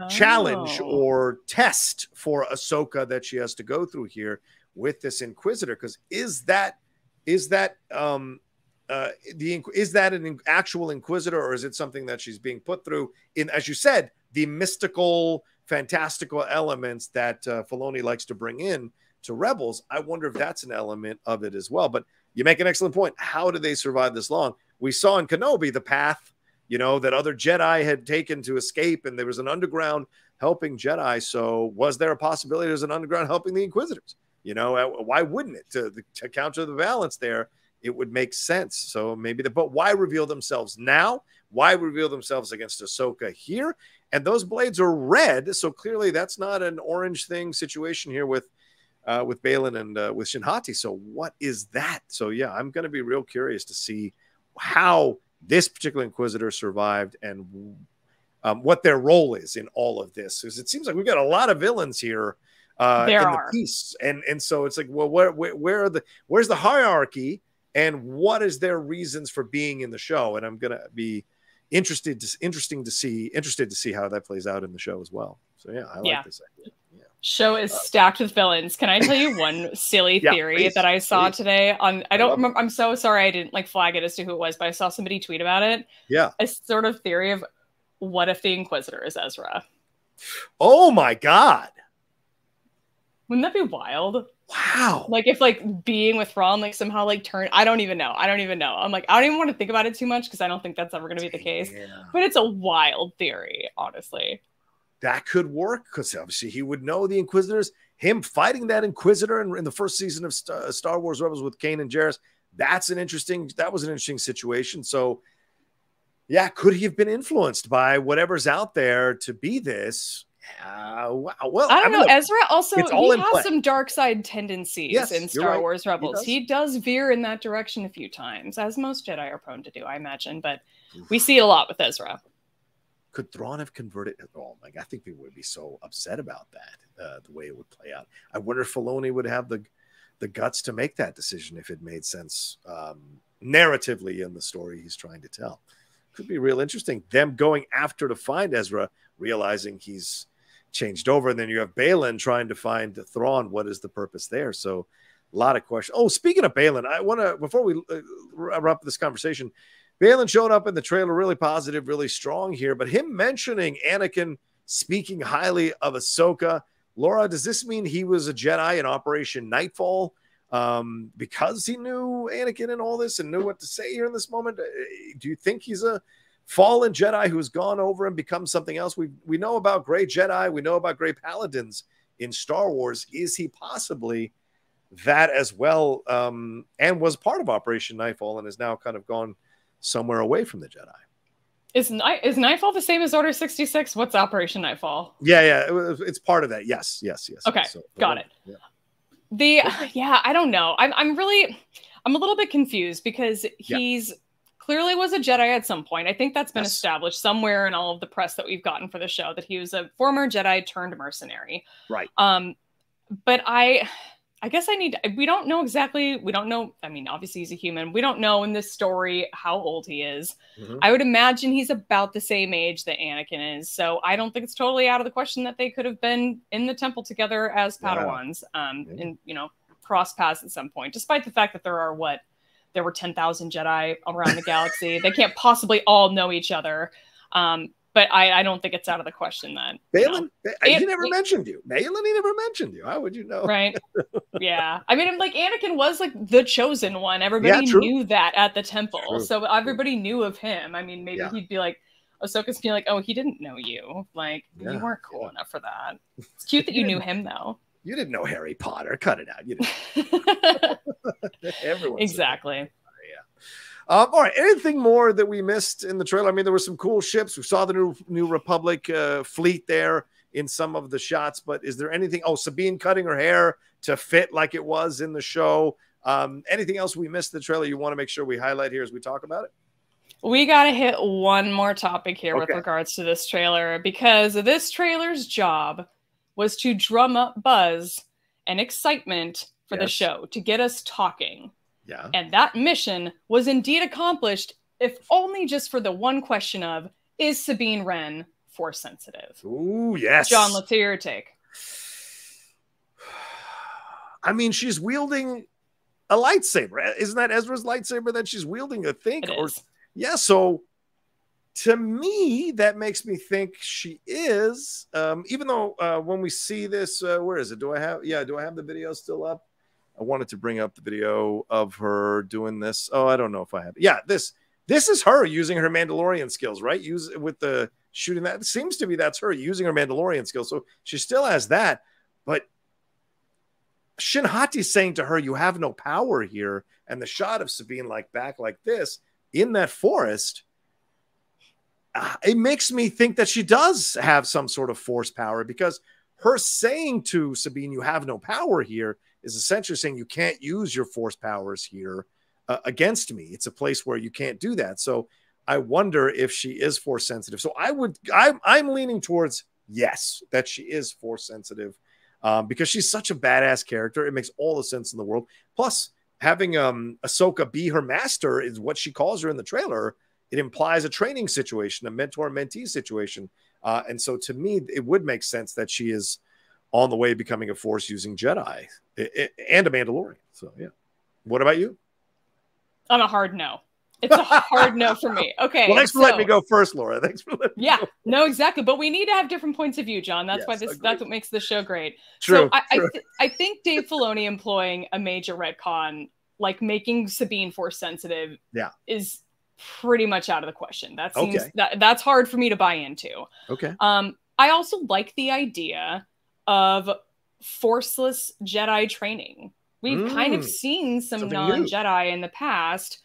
challenge or test for Ahsoka that she has to go through here with this Inquisitor. Because is that an actual Inquisitor, or is it something that she's being put through in, as you said, the mystical, fantastical elements that Filoni likes to bring in to Rebels? I wonder if that's an element of it as well. But you make an excellent point. How did they survive this long? We saw in Kenobi the path, you know, that other Jedi had taken to escape, and there was an underground helping Jedi. So was there a possibility there's an underground helping the Inquisitors? You know, why wouldn't it? To counter the balance there, it would make sense. So maybe but why reveal themselves now? Why reveal themselves against Ahsoka here? And those blades are red, so clearly that's not an orange thing situation here with Baylan and with Shin Hati. So what is that? So yeah, I'm going to be real curious to see how this particular Inquisitor survived and what their role is in all of this. Because it seems like we've got a lot of villains here in the piece, and so it's like, well, where's the hierarchy, and what is their reasons for being in the show? And I'm going to be interested to see how that plays out in the show as well. So yeah, I like this idea. Yeah. Show is stacked with villains. Can I tell you one silly theory that I saw today on, I don't remember, I'm so sorry I didn't like flag it as to who it was, but I saw somebody tweet about it. Yeah. A sort of theory of, what if the Inquisitor is Ezra? Oh my God. Wouldn't that be wild? Wow. Like if like being with Thrawn like somehow like turn, I don't even know. I'm like, I don't even want to think about it too much because I don't think that's ever going to be the case. But it's a wild theory, honestly. That could work because obviously he would know the Inquisitors. Him fighting that Inquisitor in the first season of Star Wars Rebels with Kanan Jarrus, that was an interesting situation. So yeah, could he have been influenced by whatever's out there to be this? Well, I don't know. Ezra also, he has some dark side tendencies in Star Wars Rebels. He does veer in that direction a few times, as most Jedi are prone to do, I imagine. But we see it a lot with Ezra. Could Thrawn have converted? Oh my God, I think people would be so upset about that, the way it would play out. I wonder if Filoni would have the guts to make that decision if it made sense narratively in the story he's trying to tell. Could be real interesting. Them going after to find Ezra, realizing he's changed over, and then you have Baylan trying to find Thrawn. What is the purpose there? So a lot of questions. Oh, speaking of Baylan, I want to, before we wrap up this conversation, Baylan showed up in the trailer really positive, really strong here, but him mentioning Anakin, speaking highly of Ahsoka. Laura, does this mean he was a Jedi in Operation Nightfall because he knew Anakin and all this and knew what to say here in this moment? Do you think he's a fallen Jedi who's gone over and become something else? We know about Grey Jedi. We know about Grey Paladins in Star Wars. Is he possibly that as well, and was part of Operation Nightfall and has now kind of gone somewhere away from the Jedi? Is Nightfall the same as Order 66? What's Operation Nightfall? Yeah, it's part of that. Yes. Okay, so, got it. Yeah. I don't know. I'm a little bit confused because he's clearly was a Jedi at some point. I think that's been established somewhere in all of the press that we've gotten for the show, that he was a former Jedi turned mercenary. Right. But I guess we don't know exactly. We don't know. I mean, obviously he's a human. We don't know in this story how old he is. I would imagine he's about the same age that Anakin is. So I don't think it's totally out of the question that they could have been in the temple together as Padawans, and, you know, cross paths at some point, despite the fact that there were 10,000 Jedi around the galaxy. They can't possibly all know each other. But I don't think it's out of the question that Baylan, he never mentioned you. Baylan, he never mentioned you. How would you know? Right. Yeah. I mean, like, Anakin was like the chosen one. Everybody knew that at the temple. So everybody knew of him. I mean, maybe he'd be like, Ahsoka's being like, oh, he didn't know you. Like, you weren't cool enough for that. It's cute that you knew him, though. You didn't know Harry Potter. Cut it out. You didn't. Everyone. Exactly. All right. Anything more that we missed in the trailer? I mean, there were some cool ships. We saw the New Republic fleet there in some of the shots, but is there anything? Oh, Sabine cutting her hair to fit like it was in the show. Anything else we missed in the trailer you want to make sure we highlight here as we talk about it? We got to hit one more topic here with regards to this trailer, because this trailer's job was to drum up buzz and excitement for the show, to get us talking. Yeah. And that mission was indeed accomplished if only just for the one question of, is Sabine Wren Force sensitive? Ooh, yes. John, let's hear your take. I mean, she's wielding a lightsaber. Isn't that Ezra's lightsaber that she's wielding, I think? It is. Yeah, so to me, that makes me think she is. Even though when we see this, where is it? Do I have the video still up? I wanted to bring up the video of her doing this. Oh, I don't know if I have. Yeah, this is her using her Mandalorian skills, right? Use with the shooting that. It seems to be that's her using her Mandalorian skills. So she still has that, but Shin Hati's saying to her, "You have no power here," and the shot of Sabine back like this in that forest. It makes me think that she does have some sort of force power, because her saying to Sabine, "You have no power here," is essentially saying you can't use your force powers here against me. It's a place where you can't do that. So I wonder if she is force sensitive. So I'm leaning towards yes, that she is force sensitive, because she's such a badass character. It makes all the sense in the world. Plus, having Ahsoka be her master is what she calls her in the trailer. It implies a training situation, a mentor-mentee situation. And so to me, it would make sense that she is on the way to becoming a Force-using Jedi and a Mandalorian. So, yeah. What about you? I'm a hard no. It's a hard no for me. Okay. Well, thanks for letting me go first, Laura. Thanks for letting me go. No, exactly. But we need to have different points of view, John. That's why that's what makes this show great. True. So I think Dave Filoni employing a major retcon, like making Sabine force sensitive, is pretty much out of the question. That seems that's hard for me to buy into. Okay. I also like the idea of forceless Jedi training. We've kind of seen some non-Jedi in the past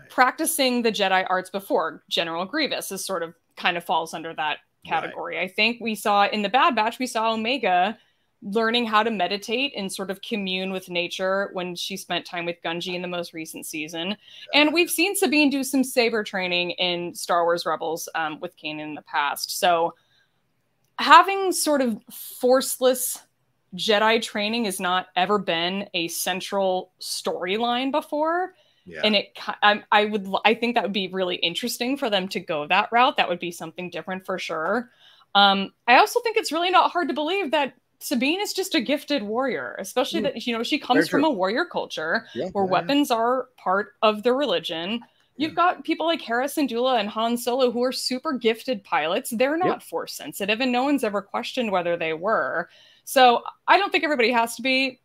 practicing the Jedi arts before. General Grievous is kind of falls under that category. I think we saw in the Bad Batch, we saw Omega learning how to meditate and sort of commune with nature when she spent time with Gungi in the most recent season. And we've seen Sabine do some saber training in Star Wars Rebels with Kanan in the past. So having sort of forceless Jedi training has not ever been a central storyline before. And I think that would be really interesting for them to go that route. That would be something different for sure. I also think it's really not hard to believe that Sabine is just a gifted warrior, especially that, she comes from a warrior culture where weapons are part of the religion. You've got people like Hera Syndulla and Han Solo who are super gifted pilots. They're not force sensitive, and no one's ever questioned whether they were. So I don't think everybody has to be.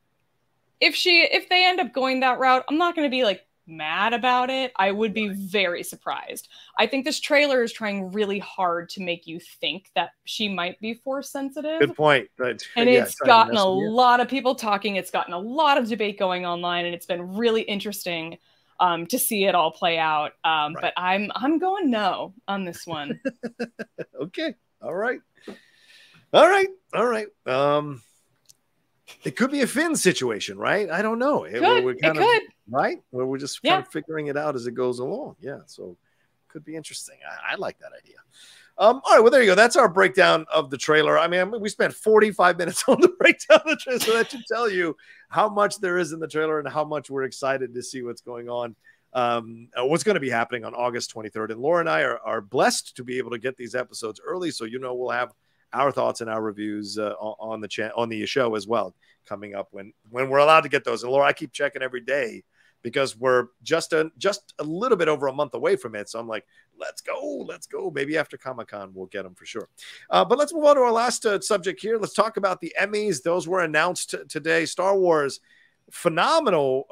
If they end up going that route, I'm not going to be mad about it. I would be very surprised. I think this trailer is trying really hard to make you think that she might be force sensitive. Good point. And it's gotten a lot of people talking. It's gotten a lot of debate going online, and it's been really interesting to see it all play out. But I'm going no on this one. Okay. All right. It could be a Finn situation, right? I don't know. It could. Right? Where we're just kind of figuring it out as it goes along. Yeah. So it could be interesting. I like that idea. All right. Well, there you go. That's our breakdown of the trailer. I mean, we spent 45 minutes on the breakdown of the trailer. So that should tell you how much there is in the trailer and how much we're excited to see what's going on. What's going to be happening on August 23rd. And Laura and I are blessed to be able to get these episodes early. So, we'll have our thoughts and our reviews on the show as well coming up when we're allowed to get those. And Laura, I keep checking every day because we're just a little bit over a month away from it. So I'm like, let's go. Maybe after Comic-Con, we'll get them for sure. But let's move on to our last subject here. Let's talk about the Emmys. Those were announced today. Star Wars, phenomenal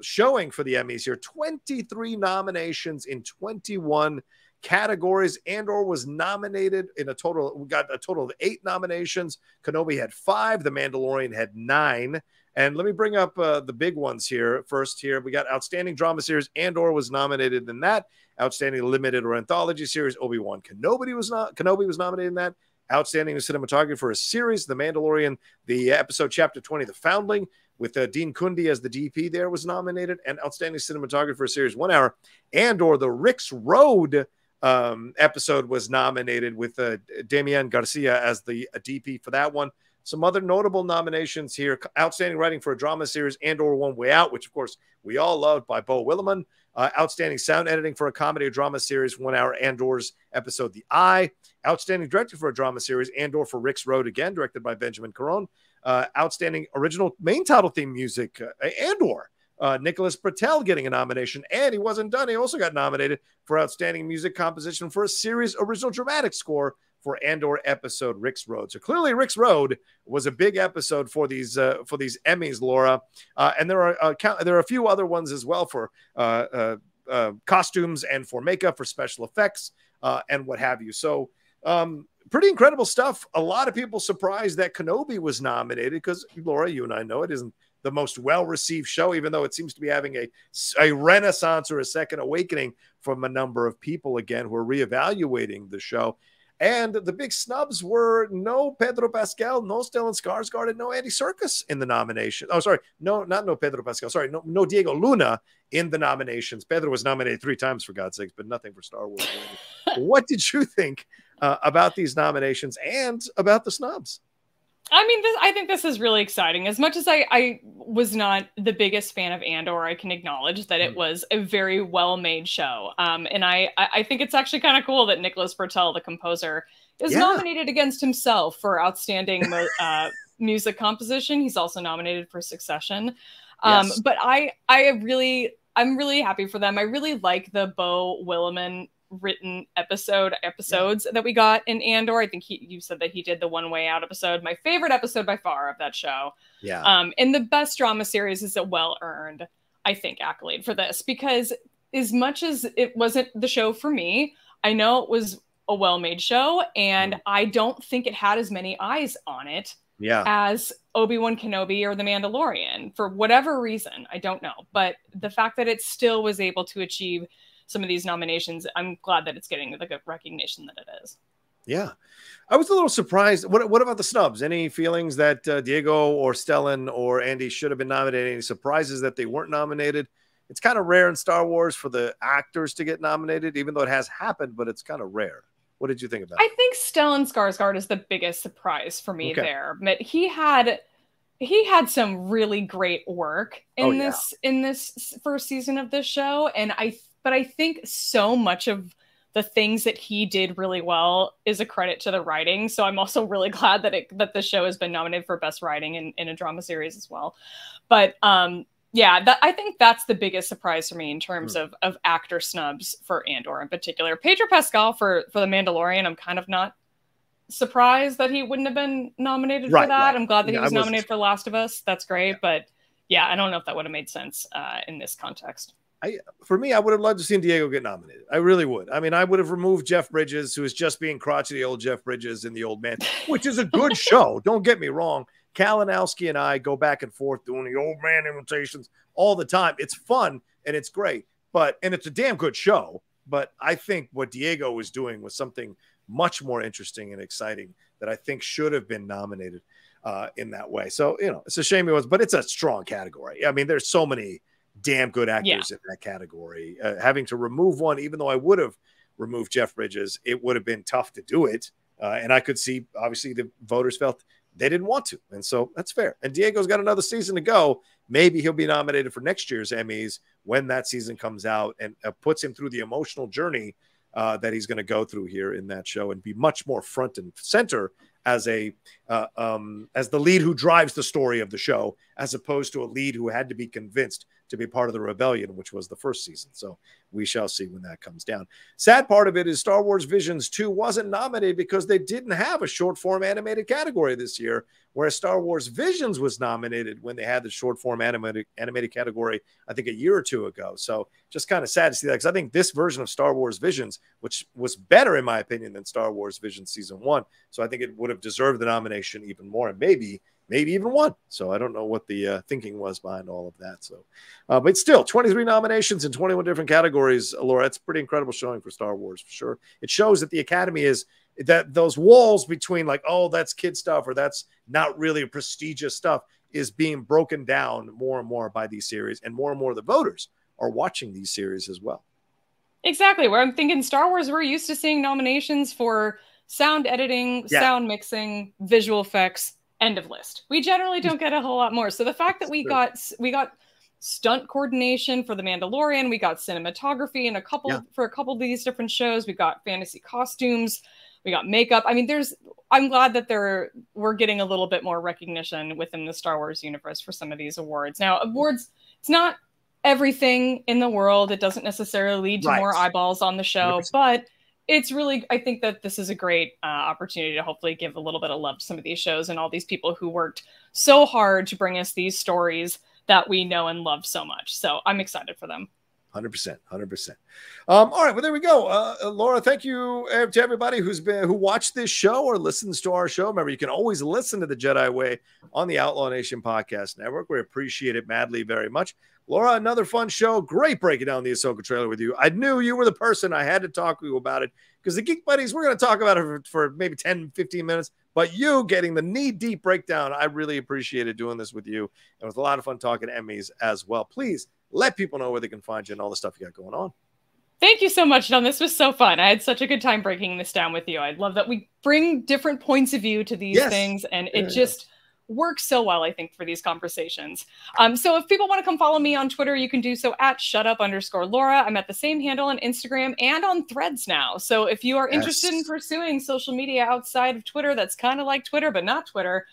showing for the Emmys here. 23 nominations in 21 categories. Andor was nominated in a total. We got a total of 8 nominations. Kenobi had 5. The Mandalorian had 9. And let me bring up the big ones here. First here, we got Outstanding Drama Series. Andor was nominated in that. Outstanding Limited or Anthology Series. Obi-Wan Kenobi was nominated in that. Outstanding Cinematography for a Series. The Mandalorian, the episode Chapter 20, The Foundling, with Dean Kundi as the DP there was nominated. And Outstanding Cinematography for a Series 1 hour. Andor, the Rick's Road episode was nominated with Damian Garcia as the DP for that one. Some other notable nominations here. Outstanding Writing for a Drama Series, Andor One Way Out, which, of course, we all loved, by Beau Willimon. Outstanding sound editing for a comedy or drama series, 1 hour, Andor's episode The Eye. Outstanding director for a drama series, Andor for Rick's Road, again, directed by Benjamin Caron. Outstanding original main title theme music, Andor. Nicholas Britell getting a nomination, and he wasn't done. He also got nominated for outstanding music composition for a series original dramatic score for Andor episode Rick's Road. So clearly Rick's Road was a big episode for these Emmys, Laura. And there are a few other ones as well for costumes and for makeup, for special effects, and what have you. So pretty incredible stuff. A lot of people surprised that Kenobi was nominated because, Laura, you and I know it isn't the most well-received show, even though it seems to be having a renaissance or a second awakening from a number of people, again, who are reevaluating the show. And the big snubs were no Pedro Pascal, no Stellan Skarsgård, and no Andy Serkis in the nomination. Oh, sorry. No Pedro Pascal. Sorry. No Diego Luna in the nominations. Pedro was nominated 3 times, for God's sakes, but nothing for Star Wars. What did you think about these nominations and about the snubs? I mean, I think this is really exciting. As much as I was not the biggest fan of Andor, I can acknowledge that it was a very well-made show. And I think it's actually kind of cool that Nicholas Britell, the composer, is nominated against himself for outstanding music composition. He's also nominated for Succession. But I'm really happy for them. I really like the Beau Willimon written episodes that we got in Andor. I think you said that he did the One Way Out episode, my favorite episode by far of that show. And the best drama series is a well-earned, I think, accolade for this, because as much as it wasn't the show for me, I know it was a well-made show, and I don't think it had as many eyes on it as Obi-Wan Kenobi or The Mandalorian, for whatever reason. I don't know, but the fact that it still was able to achieve some of these nominations, I'm glad that it's getting the good recognition that it is. Yeah. I was a little surprised. What about the snubs? Any feelings that Diego or Stellan or Andy should have been nominated? Any surprises that they weren't nominated? It's kind of rare in Star Wars for the actors to get nominated, even though it has happened, but it's kind of rare. What did you think about it? I think Stellan Skarsgård is the biggest surprise for me there. But he had some really great work in this first season of this show, and But I think so much of the things that he did really well is a credit to the writing. So I'm also really glad that the show has been nominated for Best Writing in a drama series as well. But I think that's the biggest surprise for me in terms of actor snubs for Andor in particular. Pedro Pascal for The Mandalorian, I'm kind of not surprised that he wouldn't have been nominated for that. I'm glad that he was nominated for Last of Us. That's great. But yeah, I don't know if that would have made sense in this context. For me, I would have loved to see Diego get nominated. I really would. I mean, I would have removed Jeff Bridges, who is just being crotchety old Jeff Bridges in The Old Man, which is a good show. Don't get me wrong. Kalinowski and I go back and forth doing the Old Man imitations all the time. It's fun and it's great, and it's a damn good show. But I think what Diego was doing was something much more interesting and exciting that I think should have been nominated in that way. So, it's a shame it was, but it's a strong category. I mean, there's so many damn good actors in that category. Having to remove one, even though I would have removed Jeff Bridges, it would have been tough to do it. And I could see, obviously, the voters felt they didn't want to. And so that's fair. And Diego's got another season to go. Maybe he'll be nominated for next year's Emmys when that season comes out, and puts him through the emotional journey that he's going to go through here in that show, and be much more front and center as the lead who drives the story of the show, as opposed to a lead who had to be convinced to be part of the rebellion, which was the first season. So we shall see when that comes down. Sad part of it is Star Wars Visions 2 wasn't nominated because they didn't have a short form animated category this year, whereas Star Wars Visions was nominated when they had the short form animated category, I think a year or two ago. So just kind of sad to see that, because I think this version of Star Wars Visions, which was better in my opinion than Star Wars Visions Season 1, so I think it would have deserved the nomination even more, and maybe even won. So I don't know what the thinking was behind all of that. So, but still, 23 nominations in 21 different categories, Laura. That's pretty incredible showing for Star Wars, for sure. It shows that the Academy is, that those walls between like, oh, that's kid stuff or that's not really prestigious stuff, is being broken down more and more by these series, and more of the voters are watching these series as well. Exactly. Where I'm thinking Star Wars, we're used to seeing nominations for sound editing, sound mixing, visual effects. End of list. We generally don't get a whole lot more. So the fact that we got stunt coordination for The Mandalorian. We got cinematography and for a couple of these different shows. We got fantasy costumes. We got makeup. I mean, I'm glad that we're getting a little bit more recognition within the Star Wars universe for some of these awards. Now, awards, it's not everything in the world. It doesn't necessarily lead to more eyeballs on the show, 100%. But it's really, I think that this is a great opportunity to hopefully give a little bit of love to some of these shows and all these people who worked so hard to bring us these stories that we know and love so much. So I'm excited for them. 100%, 100%. All right, well, there we go. Laura, thank you to everybody who watched this show or listens to our show. Remember, you can always listen to the Jedi Way on the Outlaw Nation Podcast Network. We appreciate it madly very much. Laura, another fun show. Great breaking down the Ahsoka trailer with you. I knew you were the person I had to talk to you about it, because the Geek Buddies, we're going to talk about it for maybe 10, 15 minutes. But you getting the knee-deep breakdown, I really appreciated doing this with you. And it was a lot of fun talking Emmys as well. Please let people know where they can find you and all the stuff you got going on. Thank you so much, Don. This was so fun. I had such a good time breaking this down with you. I love that we bring different points of view to these things, and it just works so well, I think, for these conversations. So if people want to come follow me on Twitter, you can do so at @shutup_Laura. I'm at the same handle on Instagram and on Threads now. So if you are interested in pursuing social media outside of Twitter, that's kind of like Twitter, but not Twitter,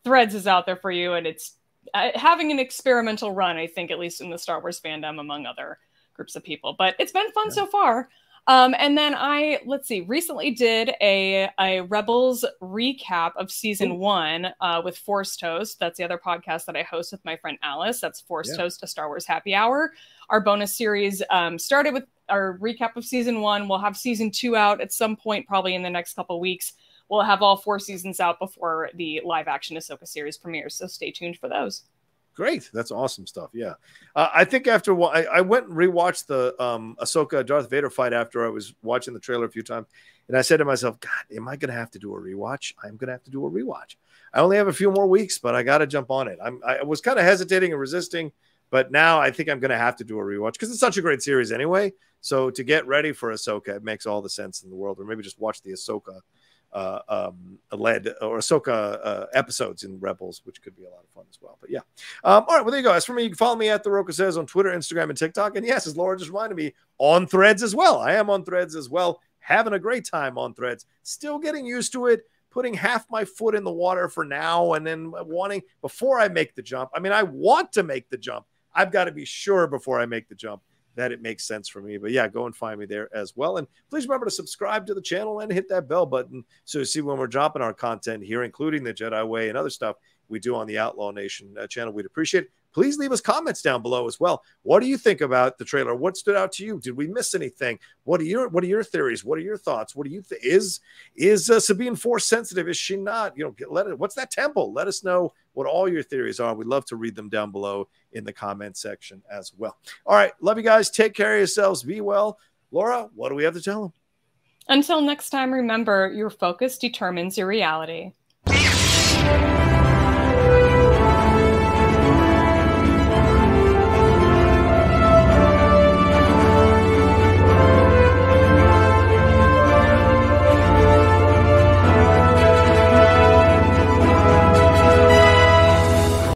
Threads is out there for you. And it's having an experimental run, I think, at least in the Star Wars fandom, among other groups of people. But it's been fun so far. And then recently did a Rebels recap of season 1 with Force Toast. That's the other podcast that I host with my friend Alice. That's Force Toast, a Star Wars happy hour. Our bonus series started with our recap of season 1. We'll have season 2 out at some point, probably in the next couple weeks. We'll have all 4 seasons out before the live action Ahsoka series premieres. So stay tuned for those. Great. That's awesome stuff. Yeah. I think after I went and rewatched the Ahsoka Darth Vader fight after I was watching the trailer a few times. And I said to myself, God, am I going to have to do a rewatch? I'm going to have to do a rewatch. I only have a few more weeks, but I got to jump on it. I was kind of hesitating and resisting, but now I think I'm going to have to do a rewatch because it's such a great series anyway. So to get ready for Ahsoka, it makes all the sense in the world. Or maybe just watch the Ahsoka Ahsoka episodes in Rebels, which could be a lot of fun as well. But yeah. All right, well, there you go. As for me, you can follow me at The Rocha Says on Twitter, Instagram, and TikTok. And yes, as Laura just reminded me, on Threads as well. I am on Threads as well. Having a great time on Threads. Still getting used to it. Putting half my foot in the water for now, and then before I make the jump. I mean, I want to make the jump. I've got to be sure before I make the jump that it makes sense for me. But yeah, go and find me there as well. And please remember to subscribe to the channel and hit that bell button so you see when we're dropping our content here, including the Jedi Way and other stuff we do on the Outlaw Nation channel. We'd appreciate it. Please leave us comments down below as well. What do you think about the trailer? What stood out to you? Did we miss anything? What are your theories? What are your thoughts? What do you think? Is Sabine Force sensitive? Is she not? What's that temple? Let us know what all your theories are. We'd love to read them down below in the comment section as well. All right. Love you guys. Take care of yourselves. Be well. Laura, what do we have to tell them? Until next time, remember, your focus determines your reality.